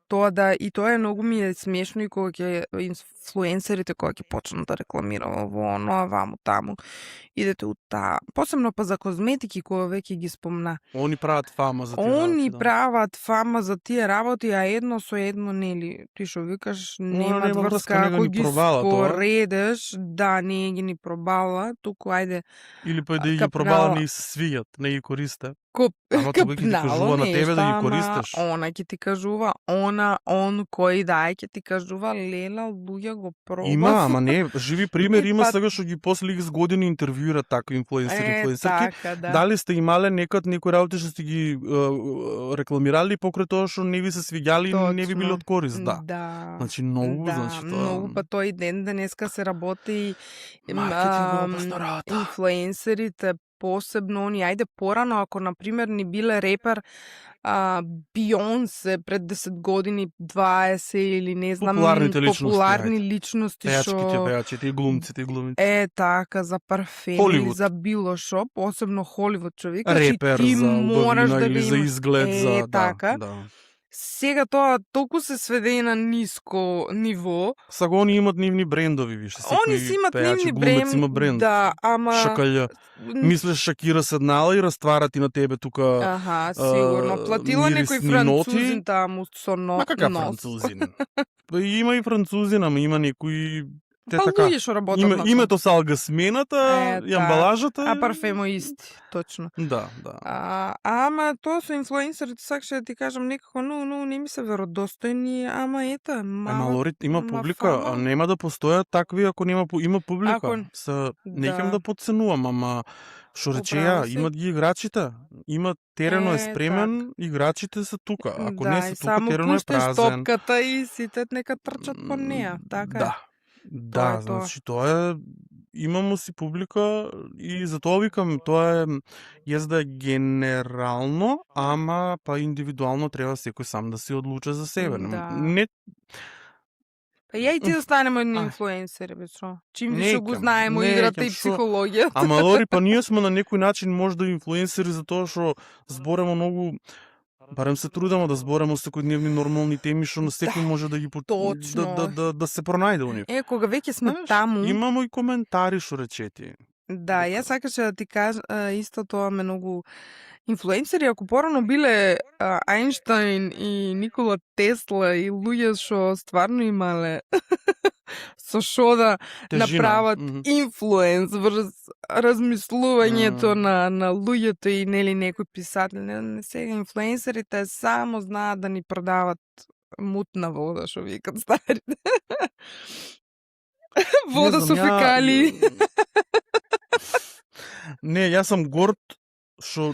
тоа и тоа е многу ми е смешно и кога ќе инфлуенсерите кога ќе почнат да рекламираат во оно, ваму таму, идете у таа. Посебно па за козметики кога веќе ги спомна. Они прават фама за тие работи. Они прават фама за тие работи, а едно со едно нели, ти што викаш, нема врска ако ги споредеш, не ги ни пробала, туку ајде. Или па да ги пробала не се свијат, не ги користат. Ама тоа ќе ти кажува на тебе да ги користиш. Она ќе ти кажува, он кој ќе ти кажува, лела, луѓе го пробав. Има, ама не, живи пример има сега што ги после X години интервјуират такви инфлуенсерки. Така, да. Дали сте имале некад некои работи што сте ги рекламирали покрај тоа што не ви се свиѓали и не ви били од корист, да. Значи многу, тоа. Многу, па тој ден денеска се работи инфлуенсерите посебно они, ајде порано, ако например ни биле репер Бионсе пред 10 години, 20 или не знам, популарни личности пејачите и глумците и глумиците. Така, за парфеми, Холивуд. за било шо, посебно Холивуд човек. Репер ти за мораш убавина или за имаш. изглед, за така. Сега тоа толку се сведе на ниско ниво. Сега они имат нивни брендови, више. Они си имат нивни брендови. Има бренд. Да, ама... Шакалја. Мислиш Шакира седнала и раствара ти на тебе тука сигурно. Платила некој французин таму со нос. Ма кака французин? Има и французин, ама има некои... луѓе што работат. Името салга смената, и амбалажата. А парфемо исти, точно. Да. Ама тоа со инфлуенсерите, сакаше да ти кажам некако, не ми се веродостојни, ама ета, Ама Лори, има публика, нема да постојат такви ако има публика. Неќем да подценувам, ама што речеја, имат ги играчите, имат терено е спремен, играчите се тука. Ако не се тука, терено е празен. Само пуштеш топката и сите нека трчат по неа, така. Да, значи тоа е, имамо си публика и затоа викам, тоа е језда генерално, ама па индивидуално треба секој сам да се одлучи за себе. Не... Па ја и ти да станеме едни инфлуенсери, бе, шо? Чим више го знаеме играта и психологијата. Ама Лори, па ние сме на некој начин можда инфлуенсери за тоа што збореме многу. Барем се трудаме да збореме секојдневни нормални теми што на секој може да ги да се пронајде у нив. Кога веќе сме таму, имамо и коментари што речети. Да, јас сакаше да ти кажа исто тоа ме многу инфлуенсери, ако порано биле Ајнштајн и Никола Тесла и луѓе што стварно имале со шо да направат инфлуенс врз размислувањето на луѓето и нели некој писател. Не сега инфлуенсерите само знаат да ни продават мутна вода, што викат старите. Вода со фекалии. Не, јас сум горд што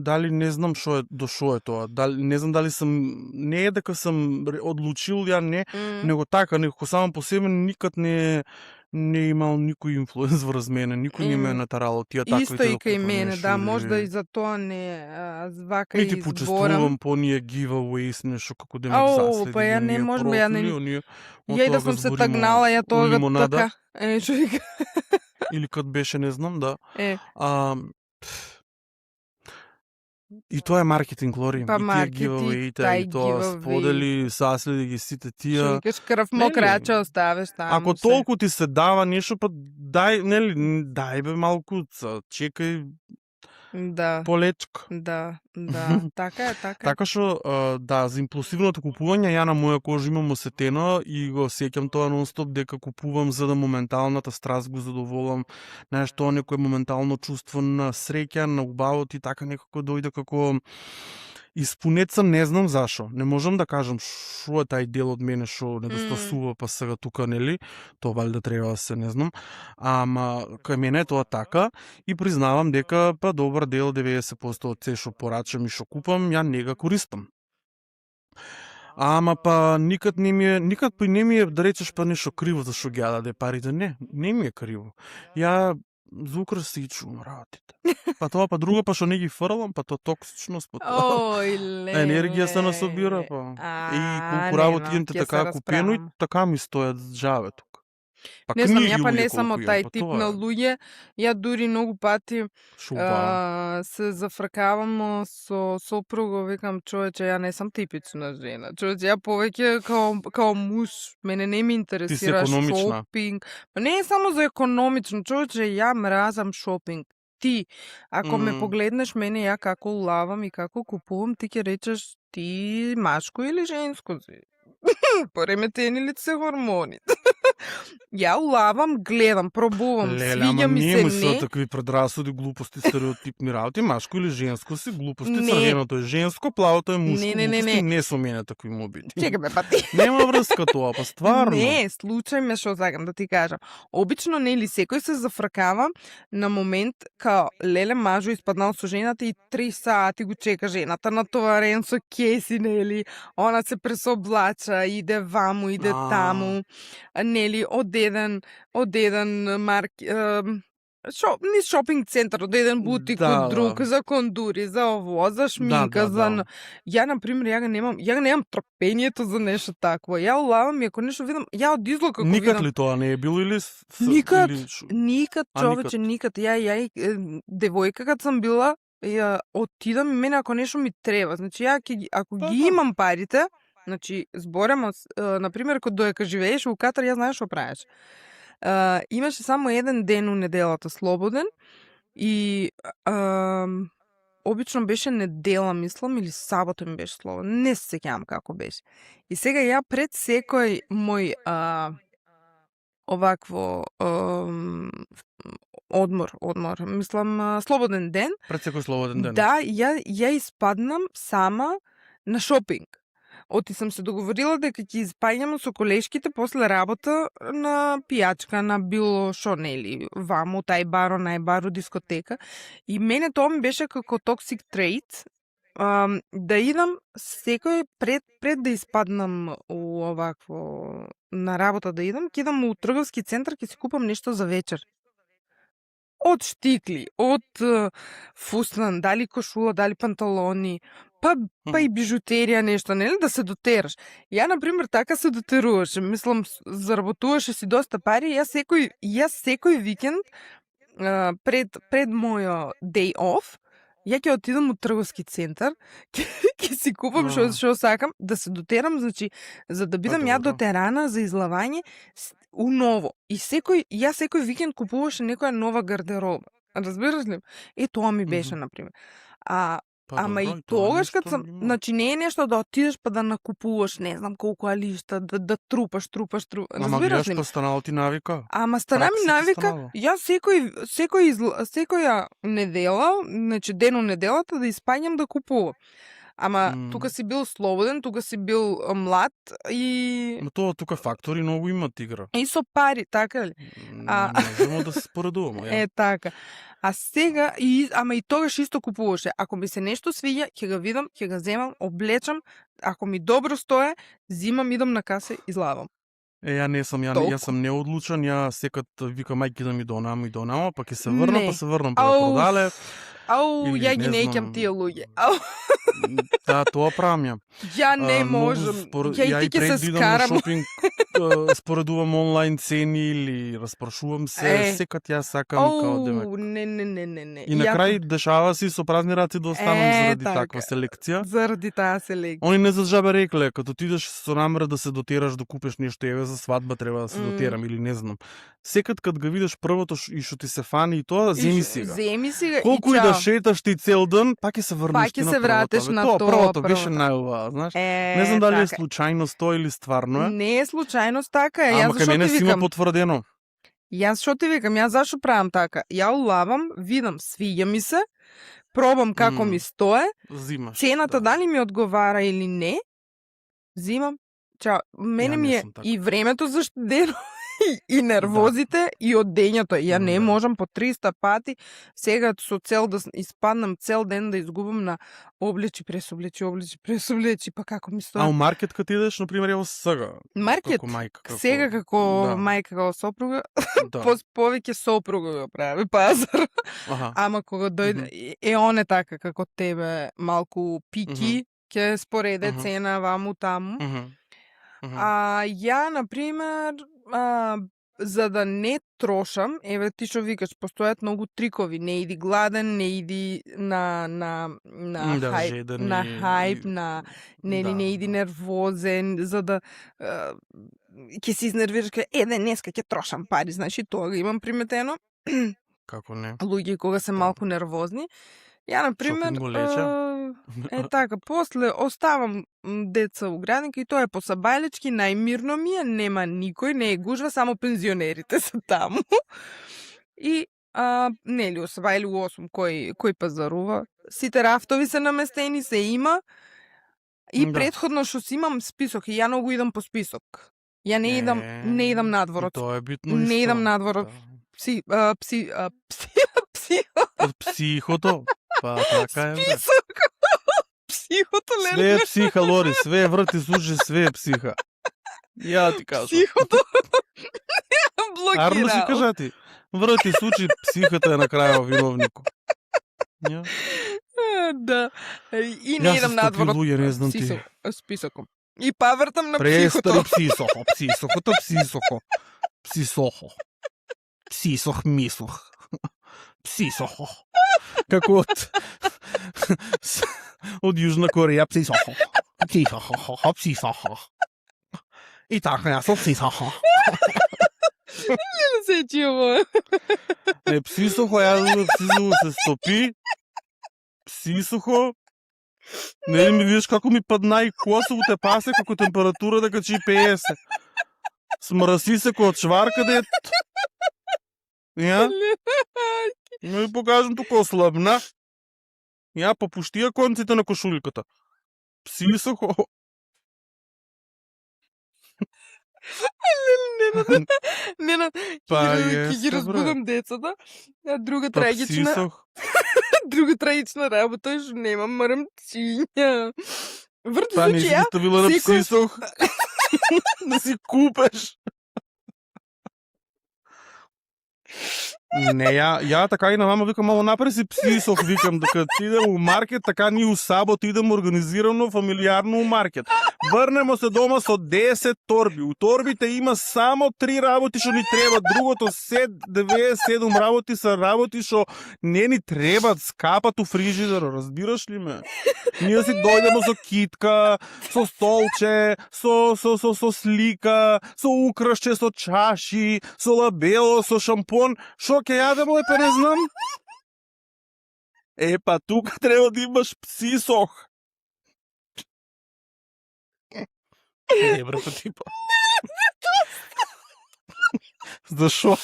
дали не знам што е до шо е тоа. Не знам дали сум не е дека сум одлучил ја не, него така некако само по себе никад не имал никој инфлуенс врз мене, никој не ме натарало тие такви. Исто и кај мене, да, можда и за тоа не звака и зборам. Нити почувствувам по ние giveaways, нешто како да ме заследи. Па ја не можам, ја да сум се тагнала, ја тоа така. Човек. Или кад беше, не знам, да. И тоа е маркетинг, Лори. Па и тие giveaway-та, и тоа сподели, заследи ги сите тие. Викаш крв мокрача оставиш таму. Ако толку ти се дава нешто, па дај, нели, дај бе малку, чекај. Да. полечка. Да, така е. Така што, да, за импулсивното купување, ја на моја кожа имам осетено и го сеќам тоа нонстоп дека купувам за да моменталната страст го задоволам, знаеш, тоа некое моментално чувство на среќа, на убавот и така некако дојде како испунет сам, не знам зашо. Не можам да кажам шо е тај дел од мене шо недостасува, па сега тука, нели? Тоа валјда треба да се, не знам. Ама кај мене е тоа така и признавам дека па добар дел, 90% од се што порачам и што купам, ја не го користам. Ама па никад не ми е да речеш па нешто криво зашо ги даде парите, не ми е криво. Ја за украс си чувам работите. Па тоа, па друго, па што не ги фрлам, па тоа токсичност, па тоа енергија се насобира, па. И колку работи имате така купено и така ми стојат джаве тука. Па не знам, ја па не само тај тип на луѓе, ја дури многу пати се зафркавам со сопруго, викам, човече, ја не сум типична жена. Човече, ја повеќе као муж, мене не ми интересира шопинг. Не е само за економично, човече, ја мразам шопинг. Ти, ако ме погледнеш мене, ја како улавам и како купувам, ти ќе речеш, ти машко или женско си? Пореметени ли се хормоните? Ја улавам, гледам, пробувам, свиѓа ми се, не. Се такви предрасуди, глупости, стереотипни работи, машко или женско си, глупости, црвеното е женско, плавото е мушко, глупости, не со мене такви мобити. Чекай бе, па ти. Нема врска тоа, па стварно. Не, случај ме што сакам да ти кажам. Обично, нели, секој се зафркава на момент као леле мажо испаднал со жената и 3 сати го чека жената, натоварен со кеси, нели, она се пресоблача, иде ваму, иде таму, нели, од еден низ шопинг центар, од еден бутик, од друг, за кондури, за ово, за шминка, за... Ја, например, ја немам трпението за нешто такво. Ја улавам и ако нешто видам, ја од излог ако видам... Никад ли тоа не е било или... Никад, човече, никад. Ја девојка кад сам била, ја отидам и мене ако нешто ми треба. Значи, ја ако ги имам парите, значи, зборам, например, кога доека живееш во Катар, ја знаеш што правиш. Имаше само еден ден у неделата слободен и обично беше недела, мислам, или сабота ми беше слободен. Не се сеќавам како беше. И сега ја пред секој мој овакво одмор, мислам, слободен ден. Пред секој слободен ден. Да, ја испаднам сама на шопинг. Оти сам се договорила дека ќе испаѓам со колешките после работа на пијачка, на било шо, нели, ваму, тај баро, нај баро, дискотека. И мене тоа ми беше како toxic trait, да идам секој пред да испаднам у овакво на работа да идам, ќе идам у трговски центар, ќе си купам нешто за вечер. Од штикли, од фустан, дали кошула, дали панталони, па и бижутерија нешто, нели, да се дотераш. Ја, например, така се дотеруваше, мислам, заработуваше си доста пари, јас секој викенд пред мојот day off, ја ќе отидам у трговски центар, ќе си купам што сакам, да се дотерам, значи, за да бидам ја дотерана за излавање уново. И јас секој викенд купуваше некоја нова гардероба. Разбираш ли? Тоа ми беше, например. Ама и тогаш кад сам, значи не е нешто да отидеш па да накупуваш, не знам колку алишта, да трупаш. Ама гледаш па станало ти навика? Ама стана ми навика, јас секоја недела, значи ден у неделата да испаѓам да купувам. Ама тука си бил слободен, тука си бил млад и... Но тоа тука фактори многу имат игра. И со пари, така ли? Можемо да се споредуваме. Така. А сега, ама и тогаш исто купуваше. Ако ми се нешто свиѓа, ќе го видам, ќе го земам, облечам, ако ми добро стое, зимам, идам на каса и излавам. Ја не сум, јас сум неодлучен, ја секад викам ајде да ми донама, па ќе се врнам, па се врнам, па да продале. Ја ги неќам тие луѓе. Да, тоа правам ја. Ја не можам. Ја и ти ќе се скарам. Споредувам онлайн цени или распрашувам се, секад јас сакам као демек. Не. И на крај дешава си со празни раци да останам заради таква селекција. Заради таа селекција. Они не за жабе рекле, като отидеш со намера да се дотераш, да купиш нешто, еве за свадба треба да се дотерам или не знам. Секад кад го видиш првото и што ти се фани и тоа, земи сега. Земи сега. Колку и да шеташ ти цел ден, пак ќе се врнеш ти на првото. Првото беше најубаво, знаеш. Не знам дали е случајност тоа или стварно е. Не е случајност така е. Ама кај мене си има потврдено. Јас што ти викам, јас зашо правам така? Ја улавам, видам, свиѓа ми се, пробам како ми стое, зимаш, цената дали ми одговара или не, зимам. Чао, мене ми е и времето заштедено, и нервозите, и одењето. Ја не можам по 300 пати сега со цел да испаднам цел ден да изгубам на облечи, пресоблечи, па како ми стои. А у маркет кога идеш, например, ево сега. Маркет, сега како мајка, како сопруга, повеќе сопруга го прави пазар. Ама кога дојде, он е така како тебе, малку пики, ќе спореде цена ваму таму. Ја, например, за да не трошам, еве ти што викаш, постојат многу трикови, не иди гладен, не иди на хајп, не иди нервозен, за да ќе се изнервираш, денеска ќе трошам пари, значи тоа го имам приметено. Како не? Луѓе кога се малку нервозни. Ја, например, така, после оставам деца у градинка и тоа е посабајлички, најмирно ми е, нема никој, не е гужва, само пензионерите се таму. И, нели, освајли у 8 кој пазарува. Сите рафтови се наместени, се има. И предходно што си имам список, и ја многу идам по список. Ја не идам надворот. Тоа е битно исто. Не идам надворот. Психото. Па така е. Психото, Леле. Све е психа, Лори, све е врти слуши, све е психа. Ја ти кажам. Психото блокира. Арно си кажа ти. Врти случаи, психата е на крајот виновнико. Да. И не идам надворот. Не знам ти. Списоком. И павртам на психото. Престани психото, психото. Псисох, мислох. Псисохо. Како од Јужна Кореја, псисохо. И така, јас псисохо. Не се чува. Псисохо, јас се стопи. Псисохо. Не ми видиш како ми падна и косово те пасе, како температура да качи 50. Смраси се ко од шварка дет. Ја? Но ви покажам тука ослабна. Ја попуштија конците на кошульката. Псисохо. Нена, ќе ги разбудам децата. Друга трагична работа е што немам мрмчиња. Врти случај, не си ставила на псисох. Да си купеш. Не, ја така и на мама викам, мало напред си псисох, викам, дека ти идем у маркет, така ни у сабот идем организирано, фамилиарно у маркет. Врнемо се дома со 10 торби. У торбите има само 3 работи што ни треба, другото 97 работи се работи што не ни требат, скапат у фрижидер, разбираш ли ме? Ние си дојдемо со китка, со столче, со слика, со украшче, со чаши, со лабело, со шампон. Шо ќе јадемо, па не знам. Па тука треба да имаш псисох. Не, брато, типа. Зашо?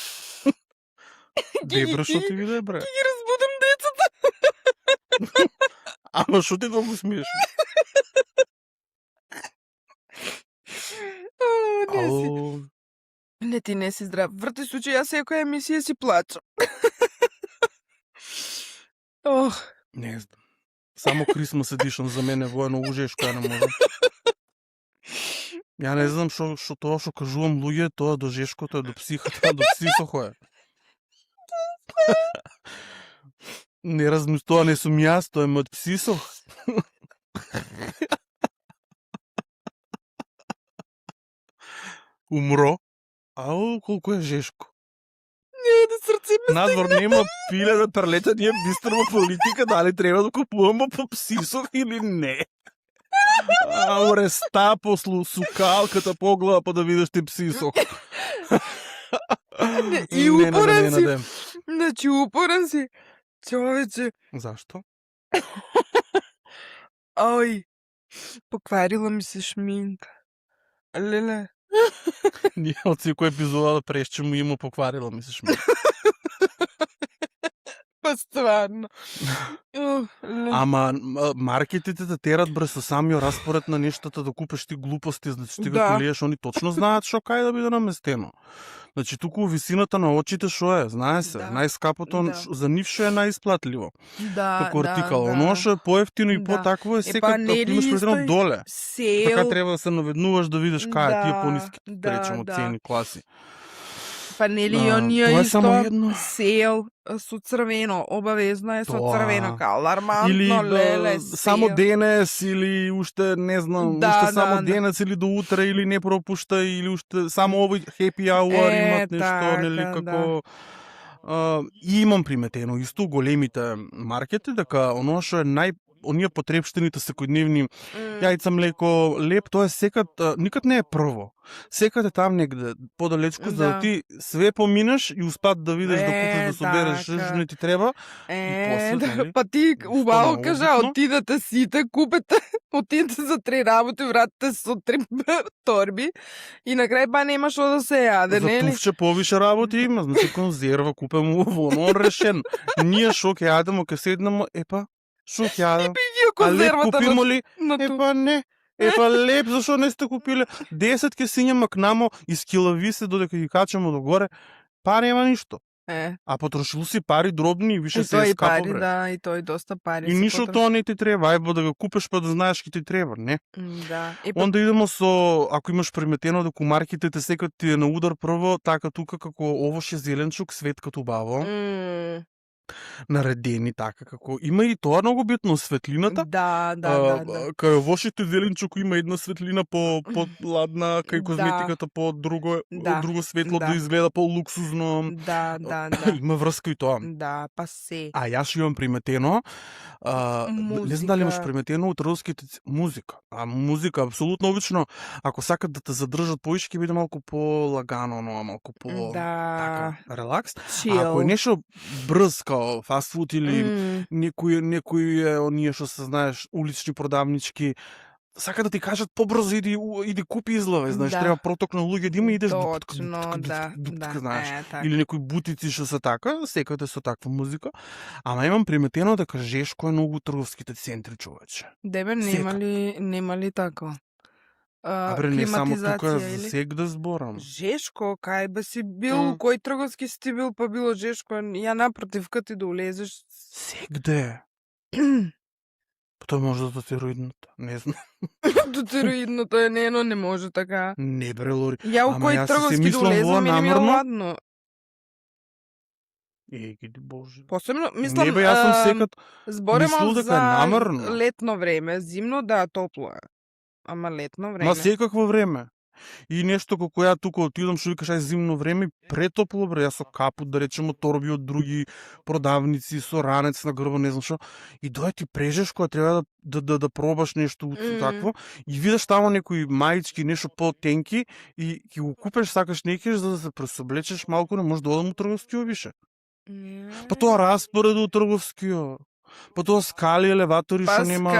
Дебра, шо ти виде, бре? Ќе ги разбудам децата. Ама шо ти толку смиеш? Не, ти не си здрав. Врти случај, јас секоја емисија си плачам. Не знам. Само Christmas Edition за мене во едно ужешко, ја не можам. Ја не знам што тоа што кажувам луѓе, тоа до жешкото е, до психата, до псисохо е. Не размислувам, тоа не сум јас, тоа е мојот псисох. Умро. Ау, колку е жешко. Не, да срце ме надвор нема пиле да прелета, ние бистро во политика, дали треба да купуваме по псисох или не. Ау, реста послу сукалката поглава па да видиш ти псисох. И упорен си. Значи, упорен си. Човече. Зашто? Ај, покварила ми се шминка. Леле. Ние од секој епизода да пресчемо и му покварила ми се шминка. Па стварно. Ама маркетите те терат бре со самиот распоред на нештата да купиш ти глупости, значи ти го лиеш, они точно знаат што кај да биде наместено. Значи туку висината на очите што е, знае се, најскапото за нив што е најисплатливо. Како артикал, оно што е поевтино и потакво е секој да имаш предено доле. Така треба да се наведнуваш да видиш кај е тие пониски, речемо цени класи. Па нели и оние исто сел со црвено, обавезно е со црвено, као алармантно, леле, само денес или уште не знам, уште само денес или до утре или не пропушта или уште само овој happy hour имат нешто, нели како и имам приметено исто големите маркети дека оно што е оние потрепштините секојдневни јајца, млеко, леп, тоа е секад, никад не е прво. Секад е там негде подалечко, за да ти све поминеш и успат да видиш да купиш, да собереш што не ти треба. И после, па ти убаво кажа, отидете сите, купете, отидете за 3 работи, вратите со 3 торби и на крај па нема што да се јаде, нели? За тувче повише работи има, значи конзерва, купем оно решен. Ние шо ќе јадемо, ќе седнемо, епа, шо ќе јадем? А леп купимо ли? Епа не. Епа леп, зашо не сте купиле? 10 ке сиња макнамо, искилави се додека ги качамо догоре, па нема ништо. А потрошил си пари дробни и више се е скапо, бре. Да, и тој доста пари. И ништо тоа не ти треба, ајбо да го купиш па да знаеш ки ти треба, не? Да. Онда идемо со, ако имаш приметено дека маркетите секад ти е на удар прво, така тука како овоше зеленчук, свет като баво. Наредени така како има и тоа многу битно светлината. Да. Кај овошите зеленчук има една светлина по-ладна, кај козметиката по-друго светло да изгледа по-луксузно. Да. Има врска и тоа. Да, па се. А јас имам приметено, не знам дали имаш приметено од руските музика. А музика апсолутно обично, ако сакат да те задржат поише, ќе биде малку по-лагано, малку по така релакс. Ако е нешто брз као фастфуд или некој оние што се знаеш улични продавнички, сака да ти кажат побрзо иди купи излаве, знаеш, треба проток на луѓе да има и идеш знаеш. Или некои бутици што се така, секаде со таква музика. Ама имам приметено дека Жешко е многу трговските центри, човече. Дебе, нема ли така? Абре, не само тука, за сек да зборам. Жешко, кај би си бил, кој трговски си ти бил, па било Жешко, ја напротив, кај ти да улезеш. Сегде. Тоа може да дотероидното, не знам. Дотероидното е нено, не може така. Не бре, Лори. Ја у кој трговски да улезам, мене ми е ладно. Егиди Боже. Посебно, мислам, не бе, јас сум секад зборемо за летно време, зимно да, топло е. Ама летно време. На секакво време. И нешто како ја тука отидам, што викаш ај зимно време, претопло, бре, јас со капут, да речемо, торби од други продавници, со ранец на грба, не знам што. И доја ти прежеш кога треба да пробаш нешто такво и видиш тамо некои маички, нешто по-тенки и ќе го купеш, сакаш некиш за да се пресоблечеш малку, не можеш да одам у трговскиот више. Па тоа распоред у трговскиот. Па тоа скали, елеватори што нема,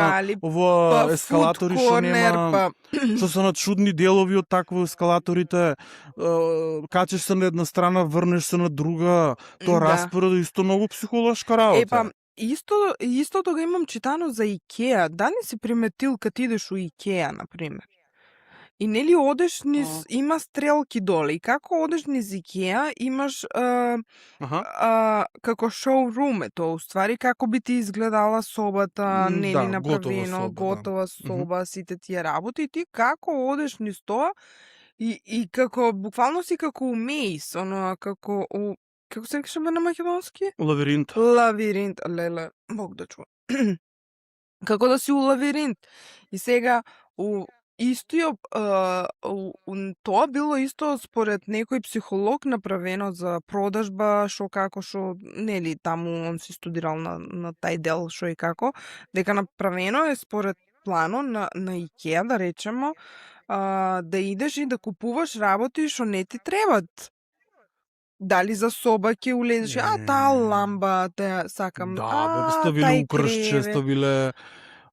ово ескалатори што нема, што се на чудни делови од такво ескалаторите, качеш се на една страна, врнеш се на друга, тоа распоред исто многу психолошка работа. Истото го имам читано за Икеа. Дали си приметил кад идеш у Икеа, например? И нели одеш низ, има стрелки доле, и како одеш низ Икеа, имаш како шоурум е тоа, уствари како би ти изгледала собата, нели направено, готова соба, сите тие работи, и ти како одеш низ тоа, и како, буквално си како умеис, оно, како се рекеше на македонски? Лавиринт. Лавиринт, леле, Бог да чува. Како да си у лавиринт. И сега, тоа било исто според некој психолог направено за продажба, шо како, шо, нели, таму он си студирал на тај дел, шо и како, дека направено е според планот на Икеа, да речемо, да идеш и да купуваш работи шо не ти требат. дали за соба ќе улезеш, таа ламба, те сакам, сте биле укршче, сте биле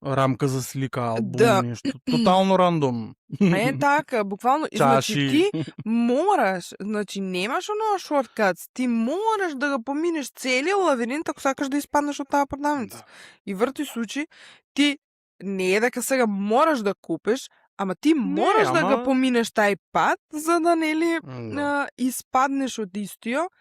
рамка за слика, албум, нешто. Тотално рандом. Така, буквално. Значи, ти мораш, значи, немаш оноа шорткат, ти мораш да го поминеш целиот лавиринт ако сакаш да испаднеш од таа продавница. И врти случаи, ти не е дека сега мораш да купиш, ама ти мораш да го поминеш тај пат, за да нели испаднеш од истиот,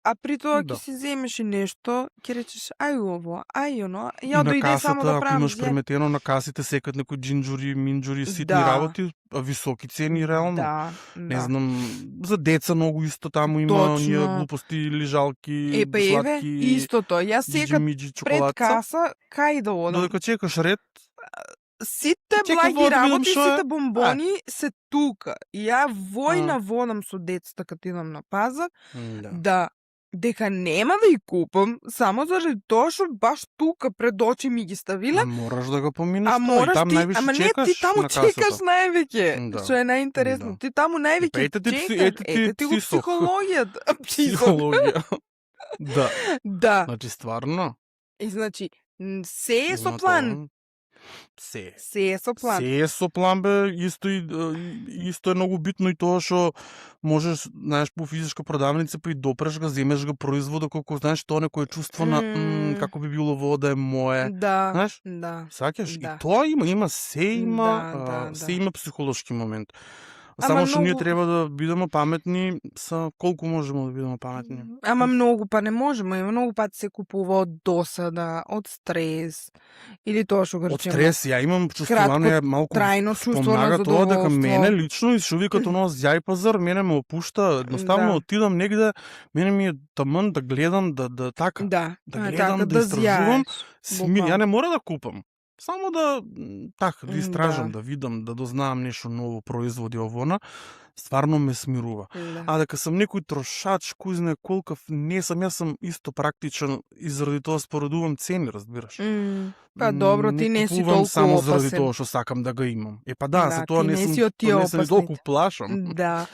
а при тоа ќе си земеш и нешто, ќе речеш ај ово, ај оно, ја дојде само да правам. Ако имаш приметено на касите секад некои джинџури, минџури, ситни работи, високи цени реално. Не знам, за деца многу исто таму има оние глупости, лижалки, сладки. Истото. Јас секад пред каса кај да одам. Додека чекаш ред, сите благи работи, сите бомбони се тука. И ја војна водам со децата кога идам на пазар, дека нема да ја купам, само заради тоа што баш тука пред очи ми ги ставиле. Мораш да го поминеш тоа и там највише чекаш. Ти таму чекаш највеќе, што е најинтересно. Ти таму највеќе чекаш. Ете ти го психологијата. Психологија. Да. Значи стварно. И значи се е со план. Се е со план. Се е со план, бе, исто е многу битно и тоа што можеш, знаеш, по физичка продавница па и допреш го, земеш го производа, колку знаеш тоа некое чувство на како би било во да е мое. Знаеш? Саќаш? И тоа има се има психолошки момент. Само што ние треба да бидеме паметни, колку можеме да бидеме паметни. Ама многу па не можеме, многу пати се купува од досада, од стрес, или тоа што го речеме. Од стрес, ја имам чувствувание малку трајно чувство на задоволство. Тоа дека мене лично и што викато на зјај пазар, мене ме опушта, едноставно отидам негде, мене ми е таман да гледам, да така, да гледам, да истражувам, ја не мора да купам. Само да истражам, да видам, да дознавам нешто ново производи овона, стварно ме смирува. А дека сум некој трошач, кој знае колкав, не сум, јас сум исто практичен и заради тоа споредувам цени, разбираш. Па добро, ти не си толку опасен. Само заради тоа што сакам да го имам. За тоа не сум толку плашам. Да.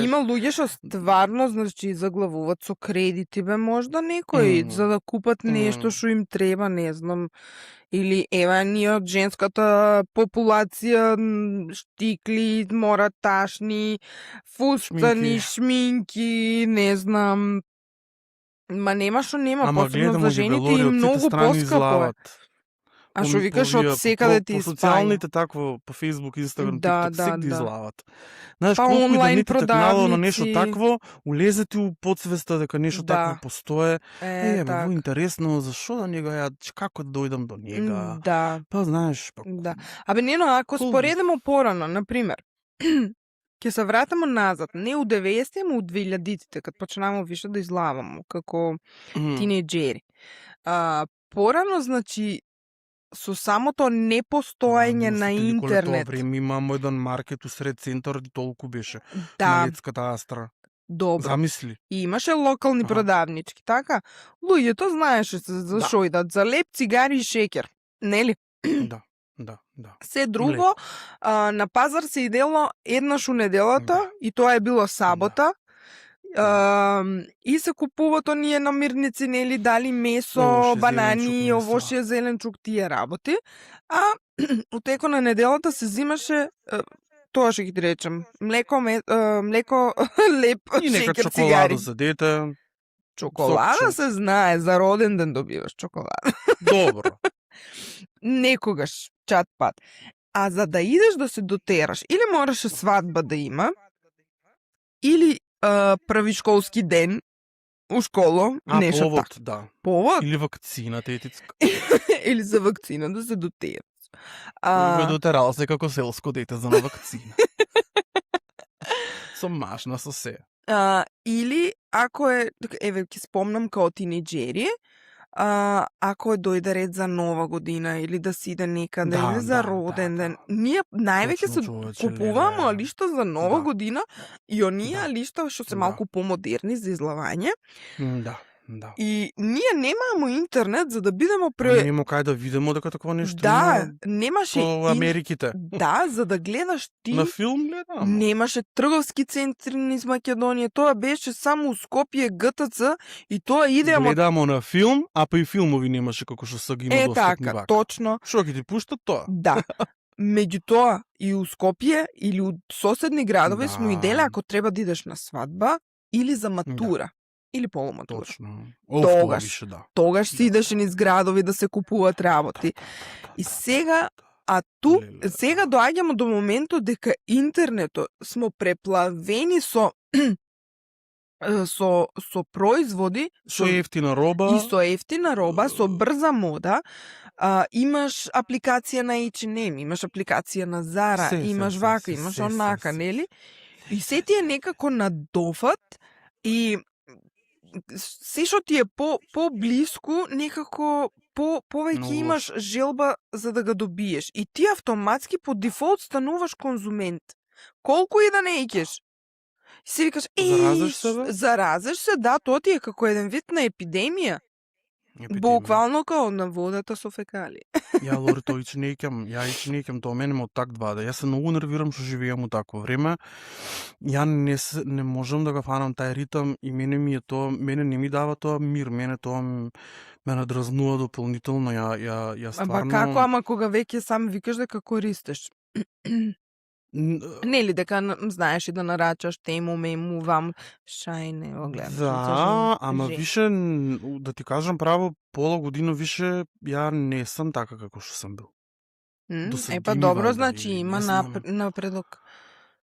Има луѓе што стварно, значи, заглавуваат со кредити, бе, можда некои, за да купат нешто што им треба, не знам. Или ева ние од женската популација штикли, мораташни, фустани, шминки, не знам. Ма нема што нема, посебно за жените и многу поскапо. А што викаш од секаде ти испаѓа? По социјалните такво, по Facebook, Instagram, TikTok, сек ти излават. Знаеш, па колку онлайн да продавници. на нешто такво, улезе ти у подсвеста дека нешто такво постое. Во интересно, зашо да не го ја, како да дојдам до нега? Па знаеш, па. Абе нено, ако споредимо порано, на пример, ќе се вратиме назад, не у 90-те, ама у 2000-тите, кад почнаваме више да излавамо како тинеџери. Порано, значи, со самото непостоење на интернет. Тоа време имамо еден маркет усред центар и толку беше. На Летската Астра. Добро. Замисли. И имаше локални продавнички, така? Луѓето знаеше за шо идат, за леп, цигари и шекер. Нели? Да. Се друго, на пазар се идело еднаш у неделата и тоа е било сабота. И се купуваат оние намирници, нели, дали месо, банани, овошје, зеленчук, тие работи. А у теко на неделата се зимаше, тоа ќе ги речем, млеко, леп, и нека шекер, чоколада цигари. за дете. Чоколада се знае, за роден ден добиваш чоколада. Добро. Некогаш, чат пат. А за да идеш да се дотераш, или мораше свадба да има, или први школски ден у школа, нешто повод, така. да. Повод? Или вакцина, тетицка. Или за вакцина да се дотерат. Ме дотерал се како селско дете за на вакцина. Со машна, со се. Или, ако е, еве, ќе спомнам као тинеџери, ако дојде ред за нова година или да си иде некаде или за роден ден, ние највеќе се купуваме алишта за нова година и оние алишта што се малку помодерни за излавање. Да. И ние немамо интернет за да бидеме Нема кај да видимо дека такво нешто Да, има немаше по Америките. Да, за да гледаш ти. На филм гледам. Немаше трговски центри низ Македонија, тоа беше само у Скопје, ГТЦ и тоа идеја Гледамо на филм, а па и филмови немаше како што са ги има достапни така, вака. точно. Што ќе ти пуштат тоа? Да. Меѓутоа и у Скопје или у соседни градови Да. смо иделе ако треба да идеш на свадба или за матура или полуматура. Точно. Тогаш. Више, да. Тогаш си идеше низ градови да се купуваат работи. И сега сега доаѓаме до моментот дека интернетот смо преплавени со производи, Со ефтина роба. и со ефтина роба, со брза мода. Имаш апликација на H&M, имаш апликација на Zara, имаш вака, имаш онака, нели? И се ти е некако на дофат и се што ти е по-блиску, некако повеќе имаш желба за да го добиеш. И ти автоматски по дефолт стануваш конзумент. Колку и да не икеш. И си викаш, Заразиш се, бе? Заразиш се, да, тоа ти е како еден вид на епидемија. Буквално као на водата со фекали. Ја лори тој ја ичнеќам тоа мене ме так дваде. Јас се многу нервирам што живеам у такво време. Ја не можам да го фанам тај ритам и мене не ми дава тоа мир, мене тоа ме надразнува дополнително. Ја стварно. Како ама кога веќе сам викаш дека користиш? Нели дека знаеш и да нарачаш тему, мему, вам, шајне, гледаш. Да, ама више, да ти кажам право, пола година више, ја не сум така како што сум бил. Па добро, значи има напредок.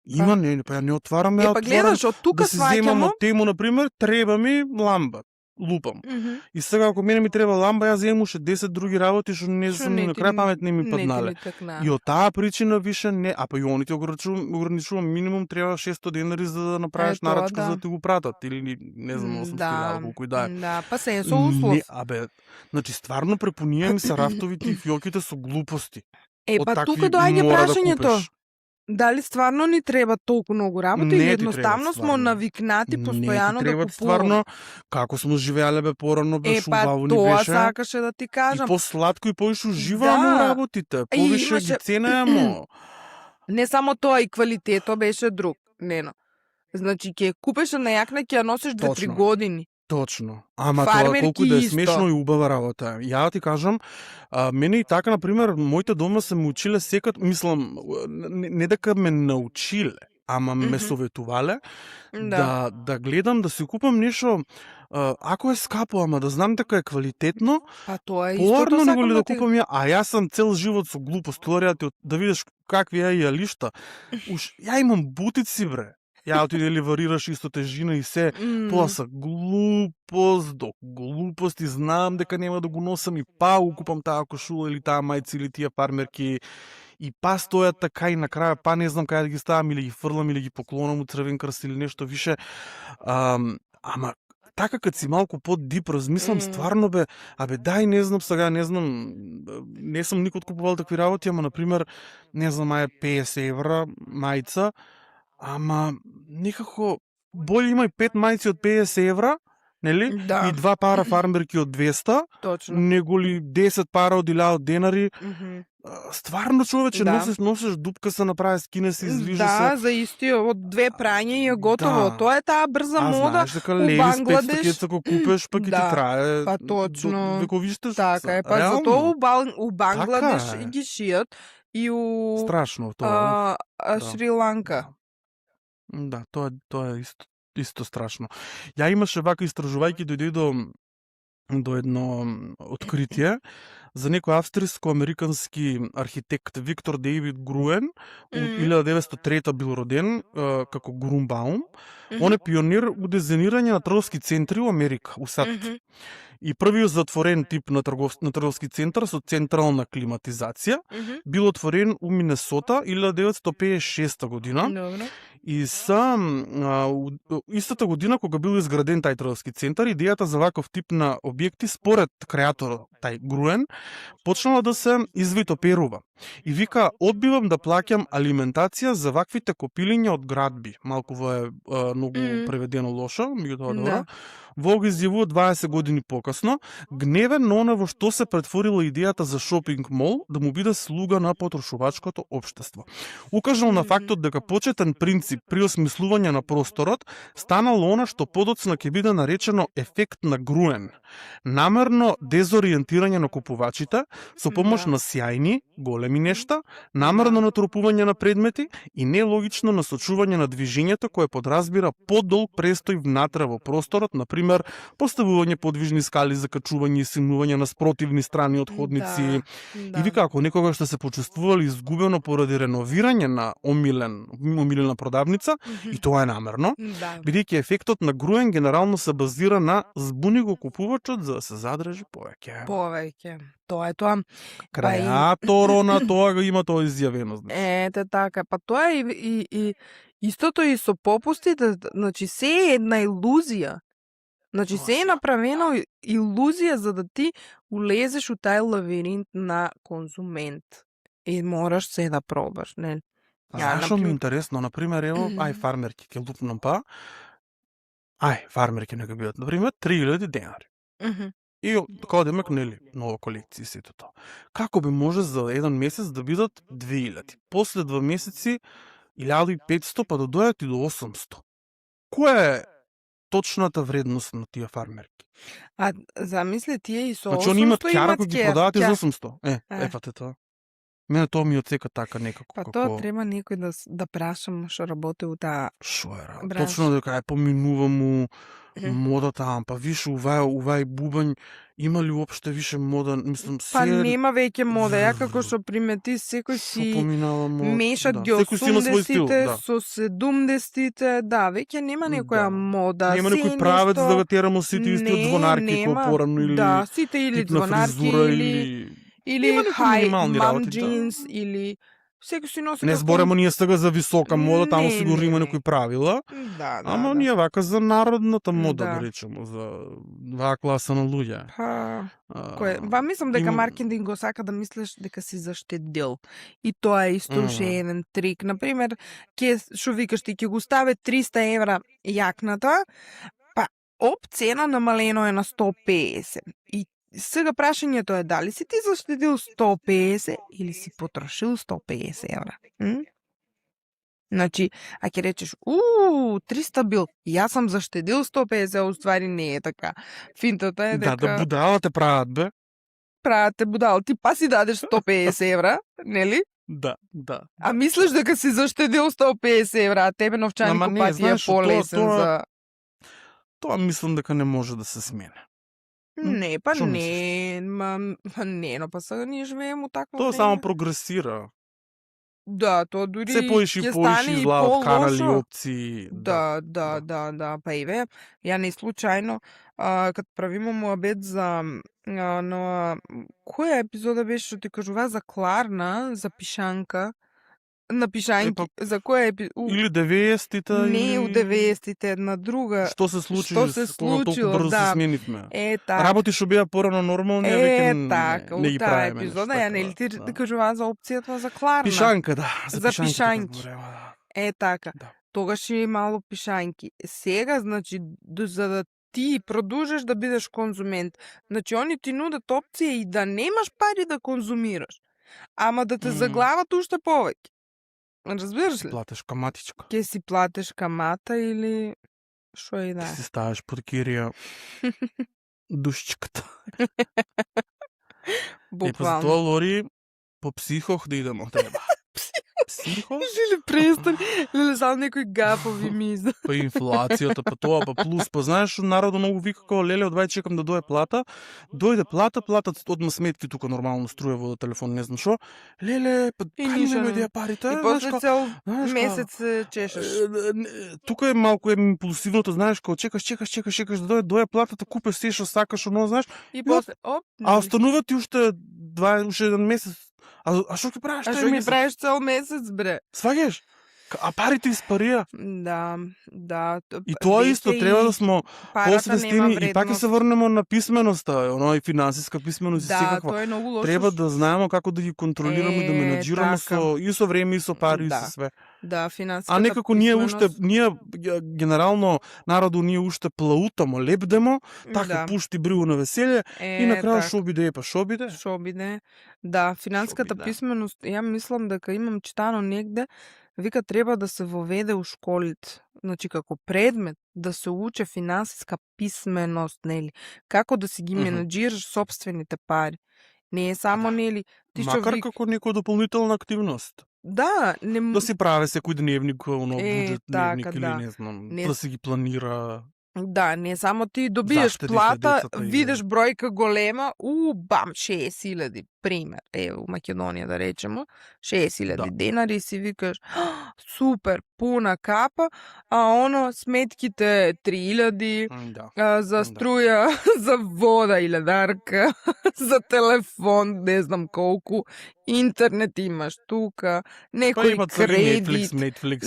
Има, па ја не отварам, па гледаш, од тука да си земам од тему, например, треба ми ламба. Лупам. И сега ако мене ми треба ламба, ја земам уште 10 други работи што не сум на крај памет не ми паднале. И од таа причина више не, а па и они ти ограничувам минимум треба 600 денари за да направиш нарачка за да ти го пратат или не знам 800 колку и да е. Да, па се е со услов. Значи стварно препунија ми се рафтовите и фиоките со глупости. Па тука доаѓа прашањето. Дали стварно ни треба толку многу работа или едноставно смо навикнати постојано да купуваме? Стварно, како смо живеале бе порано, беше убаво ни беше. Тоа сакаше да ти кажам. И посладко и поише уживамо работите, повише ги ценеамо. Не само тоа, и квалитето беше друг, Нено. Значи, ќе купеше на јакна, ќе ја носиш 2-3 години. Точно. Ама тоа колку да е смешно и убава работа. Ја ти кажам, мене и така, например, моите дома се ме училе секад, мислам, не дека ме научиле, ама ме советувале да гледам, да си купам нешто, ако е скапо, ама да знам дека е квалитетно, па тоа е истото сакам него ли да купам ја, а јас сум цел живот со глупост, да видиш какви е јалишта. Ја имам бутици, бре. Ја ти дели варираш исто тежина и се, тоа са глупост до глупост и знам дека нема да го носам и па го купам таа кошула или таа мајца или тие фармерки и па стојат така и на краја па не знам кај да ги ставам или ги фрлам или ги поклонам у Црвен крст или нешто више. Ама така кад си малку по-дип размислам, стварно дај, не знам сега, не сум никод купувал такви работи, ама например, не знам, 50 евра мајца, ама некако боље има и 5 мајци од 50 евра, нели? Да. И 2 пара фармерки од 200, точно. Него ли 10 пара од 1000 денари. Стварно, човече, носиш дупка се направи, скине се, извижа се. Да, за истиот, од 2 прања и е готово. Тоа е таа брза мода. Знаеш дека леви с 500 кеца го купеш, па ќе ти трае. Па точно. Вековиште. Така е, па затоа у Бангладеш ги шијат и у страшно тоа. Шри-Ланка. Да, тоа е исто страшно. Ја имаше вака истражувајќи дојде до едно откритие за некој австриско-американски архитект Виктор Дейвид Груен, 1903 бил роден како Грунбаум. Он е пионер у дизајнирање на трговски центри у Америка, у САД. И првиот затворен тип на трговски центар со централна климатизација бил отворен у Минесота 1956 година. Добре. И истата година кога бил изграден тај трговски центар, идејата за ваков тип на објекти според креаторот тај Груен почнала да се извитоперува. И вика, одбивам да плаќам алиментација за ваквите копилиња од градби. Малку е многу преведено лошо, меѓутоа добро. Во го изјавува 20 години покасно, гневен на она во што се претворила идејата за шопинг мол да му биде слуга на потрошувачкото општество. Укажал на фактот дека почетен принцип при осмислување на просторот станало она што подоцна ќе биде наречено ефект на груен. Намерно дезориентирање на купувачите со помош на сјајни, големи нешта, намерно натрупување на предмети и нелогично насочување на движењето кое подразбира подолг престој внатре во просторот, например, поставување подвижни скали за качување и симнување на спротивни страни од ходници. И вика, ако некогаш сте се почувствували изгубено поради реновирање на омилена продавница, и тоа е намерно, бидејќи ефектот на груен генерално се базира на збуни го купувачот за да се задржи повеќе. Тоа е тоа. Креаторо на тоа го има тоа изјавено. Ете така, па тоа и истото и со попустите, значи се е една илузија. Значи се е направено илузија за да ти улезеш у тај лавиринт на конзумент. И мораш се да пробаш, не? Зашо ми е интересно, например, ево, фармерки ќе лупнам па. Фармерки нека бидат, например, 3000 денари. И кога демек, нели, нова колекција сето тоа. Како би може за еден месец да бидат 2000? После 2 месеци 1500, па да дојат и до 800. Која е точната вредност на тие фармерки? Замисли тие и со 800 значи, они имат кјара кој ги продават и за 800. Ефате тоа. Мене тоа ми отсека така некако. Па тоа треба некој да прашам што работи у таа. Шо е? Точно дека е поминува му модата, па више увај бубањ, има ли уопште више мода, мислам се. Па нема веќе мода, ја како што примети секој си мешат ги 80-тите со 70-тите, веќе нема некоја мода. Нема некој правец да го терамо сите исти од звонарки кој порано или сите или звонарки или хай мам джинс или секој си носи. Не зборемо ние сега за висока мода, таму сигурно има некои правила. Ама ние вака за народната мода, да речеме, за ваа класа на луѓе. Мислам дека маркетинг го сака да мислиш дека си заштедил. И тоа е исто уште еден трик. Например, што викаш ти, ќе го ставе 300 евра јакната, па цена намалено е на 150. И сега прашањето е дали си ти заштедил 150 или си потрошил 150 евра. Значи, а ќе речеш, 300 бил, јас сам заштедил 150, а уствари не е така. Финтата е дека... Да будалате прават, бе. Правате будал, ти па си дадеш 150 евра, нели? Да. А мислиш дека си заштедил 150 евра, а тебе новчаникот пати е полесен за... Тоа мислам дека не може да се смене. Не, па не, но па сега ние живееме у такво време. Тоа само прогресира. Да, тоа дури се поише излаат канали, опции. Да, па еве, ја не случајно, кад правиме муабет за која епизода беше што ти кажува за Кларна, за пишанка, на пишањки, за која или 90-тите, не у 90-тите, една друга. Што се случило, толку брзо се сменивме. Така. Работи што беа порано нормални, веќе така, не ги правиме. Епизода ја нели ти кажува за опцијата за Кларна. Пишанка, да, за пишањки. Така. Тогаш и мало пишањки. Сега, значи, за да ти продолжиш да бидеш конзумент, значи они ти нудат опција и да немаш пари да конзумираш, ама да те заглават уште повеќе. Разбираш ли? Платиш каматичка. Ке си платиш камата или шо и да. Ке си ставиш под кирија душчиката. Буквално. И па за тоа, Лори, по психох да идемо треба. Психо? Жили престани, леле сам некој гафови миза. Па инфлацијата, па тоа, па плюс, па знаеш, народот многу вика како леле, одвај чекам да дое плата. Дојде платат одма сметки тука нормално струја, вода, телефон, не знам шо. Леле, па кај нема да ја парите? И после цел месец чешеш. Тука е малку импулсивното, знаеш, кога чекаш да дое платата, купеш се што сакаш, оно, знаеш. И после а останува ти уште еден месец. А што ќе правиш тој месец? А што ќе правиш цел месец, бре? Сваѓаш? А парите испарија. Да. И тоа исто треба да сме посвестени и пак ќе се врнемо на писменоста, оно и финансиска писменост и секаква. Тоа е многу лошо. Треба да знаеме како да ги контролираме и да менаџираме и со време и со пари и со све. Да, финансиската А некако ние генерално народу ние уште плаутамо, лепдемо, така пушти бригу на веселе и на крај шо биде, шо биде? Шо биде? Да, финансиската писменост, ја мислам дека имам читано негде, вика треба да се воведе у школите. Значи како предмет да се учи финансиска писменост, нели? Како да си ги менаџираш собствените пари. Не е само, нели, ти што макар како некоја дополнителна активност. Да, да си прави секој дневник, буџет дневник или не знам, да си ги планира. Да, не само ти добиеш плата, видиш бројка голема, бам, 6.000, пример, у Македонија да речемо, 6.000 денари и си викаш, супер, пуна капа, а оно сметките 3.000, за струја, за вода или дарка, за телефон, не знам колку, интернет имаш тука, некој кредит, Netflix,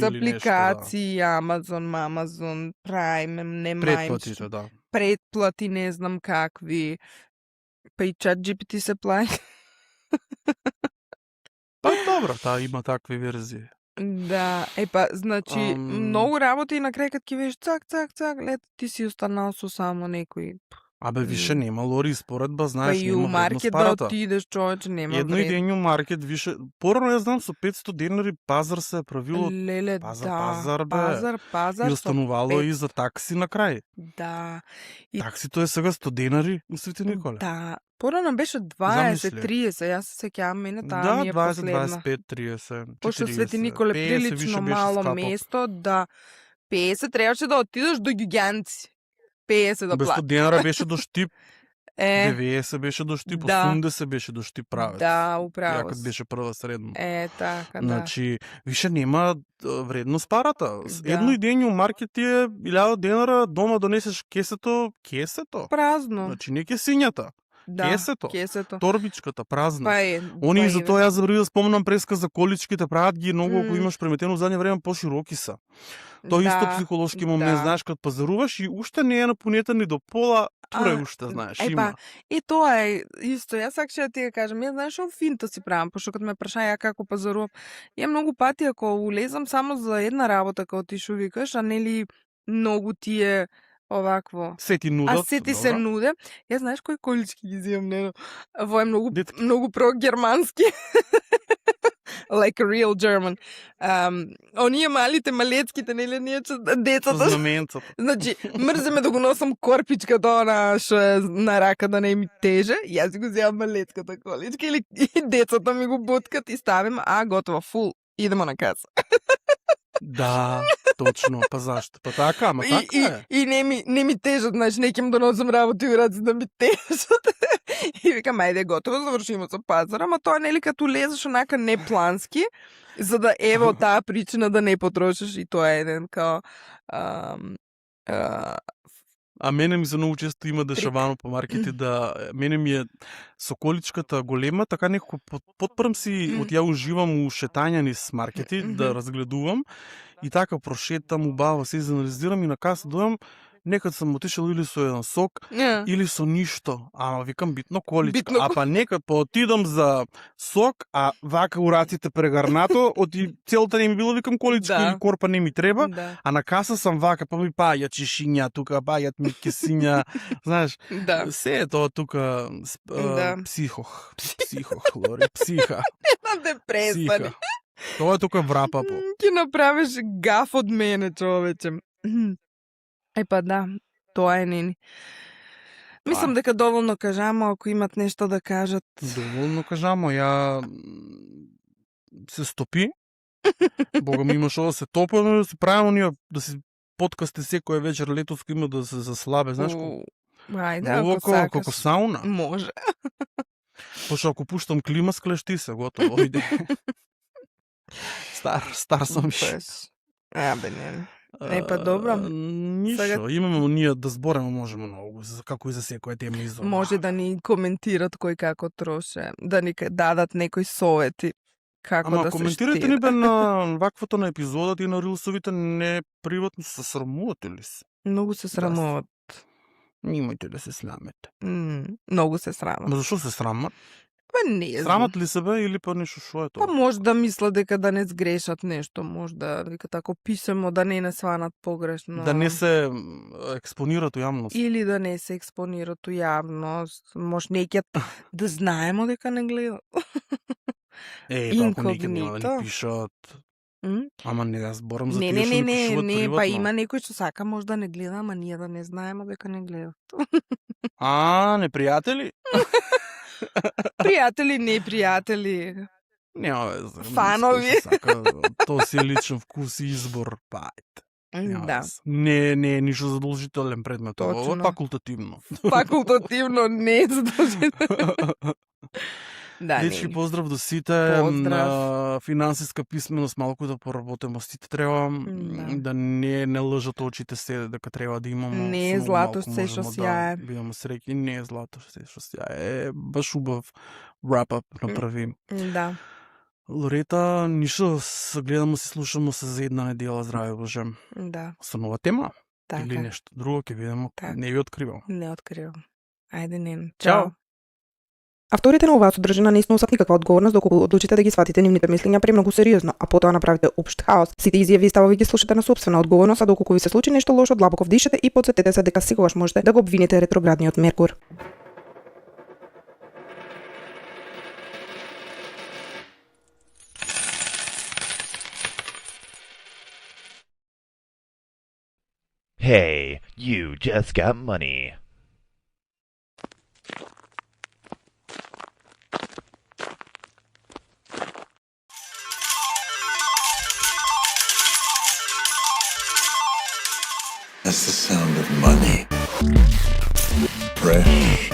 апликации, Amazon, Prime, не предплатите, да. Предплати, не знам какви, па и ChatGPT се плати. Па добро, има такви верзии. Да, значи, многу работи и на крај кад ќе веш цак, лет, ти си останал со само некој. Абе, више нема лори споредба, знаеш, нема вредност парата. Па и у маркет да отидеш, човече, нема едно вредност. Едно и ден у маркет, више, порано ја знам, со 500 денари пазар се е правило. Леле, пазар, пазар. И останувало и за такси на крај. Да. Таксито е сега 100 денари у Свети Николе. Да. Порано беше 20-30, јас се сеќавам, мене таа ми е последна. Да, 20-25-30. Пошто Свети Николе прилично мало место, да 50 требаше да отидеш до гиганци. 50 да плати. 100 денара беше до Штип. 90 беше до Штип, 80 беше до Штип правец. Да, управо. Јакот беше прва средно. Така, да. Значи, више нема вредност парата. Едно и ден у маркет е 1000 денара, дома донесеш кесето. Празно. Значи, не кесињата. Да, кесето. Торбичката празна. Они за тоа јас забрави да спомнам преска за количките, прават ги многу, ако имаш преметено в задње време пошироки са. Тоа исто психолошки момент, знаеш, кога пазаруваш и уште не е напунета ни до пола, туре уште, знаеш, има. И тоа е исто, јас сакаше да ти ја кажам, ја знаеш, финта си правам, пошто кога ме праша ја како пазарувам, ја многу пати ако улезам само за една работа, како ти шо викаш, а нели многу ти е овакво. Сети нудат. Сети се нуде. Ја знаеш кои колички ги зимам, не? Во е многу прогермански. Like a real German. Оние малите, малецките, нели, ние децата. Знаменцата. Значи, мрземе да го носам корпичката, она што е на рака да не ми теже. Јас го земам малецката количка или децата ми го буткат и ставим, готово, фул. Идемо на каса. Да, точно, па зашто? Па така, ама така е. И не ми тежат, значи, неким да носам работи и раци да ми тежат. И викам, ајде, готово, завршимо со пазара, ама тоа нели като лезеш онака неплански, за да ево таа причина да не потрошиш и тоа е еден као... А мене ми се многу често има дешавано по маркети да мене ми е со количката голема, така некако потпрам си од ја уживам у шетања низ маркети, да разгледувам и така прошетам, убаво се изанализирам и на каса дојам, некад сум отишел или со еден сок, или со ништо. Ама викам битно количка. А па некад отидам за сок, а вака ураците прегарнато, оти целата не ми било, викам количка или корпа не ми треба, а на каса сам вака, па ми паѓа чешиња, тука паѓат ми кесиња, знаеш, се е тоа тука психох, Лори, психа. Депресија. Тоа е тука врапапо. Ки направиш гаф од мене, човече. Па да, тоа е нени. Мислам дека доволно кажамо, ако имат нешто да кажат. Доволно кажамо, ја се стопи. Бога ми имаш ова се топи, да се правимо ние да се подкасти секоја вечер летовско има да се заслабе, знаеш колку? Ајде, ако сакаш. Како сауна. Може. Пошто ако пуштам клима, склешти се, готово, иде. Стар сум више. Абе, не. Па добро. Ништо, имаме ние да збореме можеме многу, како и за секоја тема изолна. Може да ни коментират кој како троше, да ни дадат некои совети како да се штира. Ама коментирате ни бе на ваквото на епизодата и на рилсовите, не приватно се срамувате ли се? Многу се срамуват. Немајте да се срамете. Многу се срамат. Ма зашо се срамат? Па не знам. Срамат ли себе или па нешто што е тоа? Па може да мислат дека да не сгрешат нешто, може да дека тако писемо да не сванат погрешно. Да не се експонират у јавност. Или да не се експонират у јавност. Може некијат да знаемо дека не гледат. Па ако некијат нема да ли пишат. Ама не, јас зборам за тие што не пишуват приватно. Па има некој што сака може да не гледа, ама ние да не знаеме дека не гледат. Непријатели? Пријатели, непријатели. Нема веза. Фанови. Тоа си е личен вкус и избор. Да. Не е ништо задолжителен предмет. Ова е факултативно. Факултативно не е задолжително. Да, Дечки, поздрав до сите. На финансиска писменост малку да поработиме. Сите треба да не лъжат очите се дека треба да имамо. Не е злато се што сјае. Да бидеме среќни, не е злато се што сјае. Баш убав wrap-up направи. Да. Лорета, ништо се гледаме, се слушаме се за една недела, здраве Боже. Да. Со нова тема? Така. Или нешто друго ќе видиме. Не ви откривам. Не откривам. Ајде, нен. Чао. Авторите на оваа содржина не сносат никаква одговорност доколку одлучите да ги сватите нивните мислења премногу сериозно, а потоа направите општ хаос. Сите изјави и ставови ги слушате на сопствена одговорност, а доколку ви се случи нешто лошо, длабоко вдишете и потсетете се дека секогаш можете да го обвините ретроградниот Меркур. Hey, you just got money. That's the sound of money. Fresh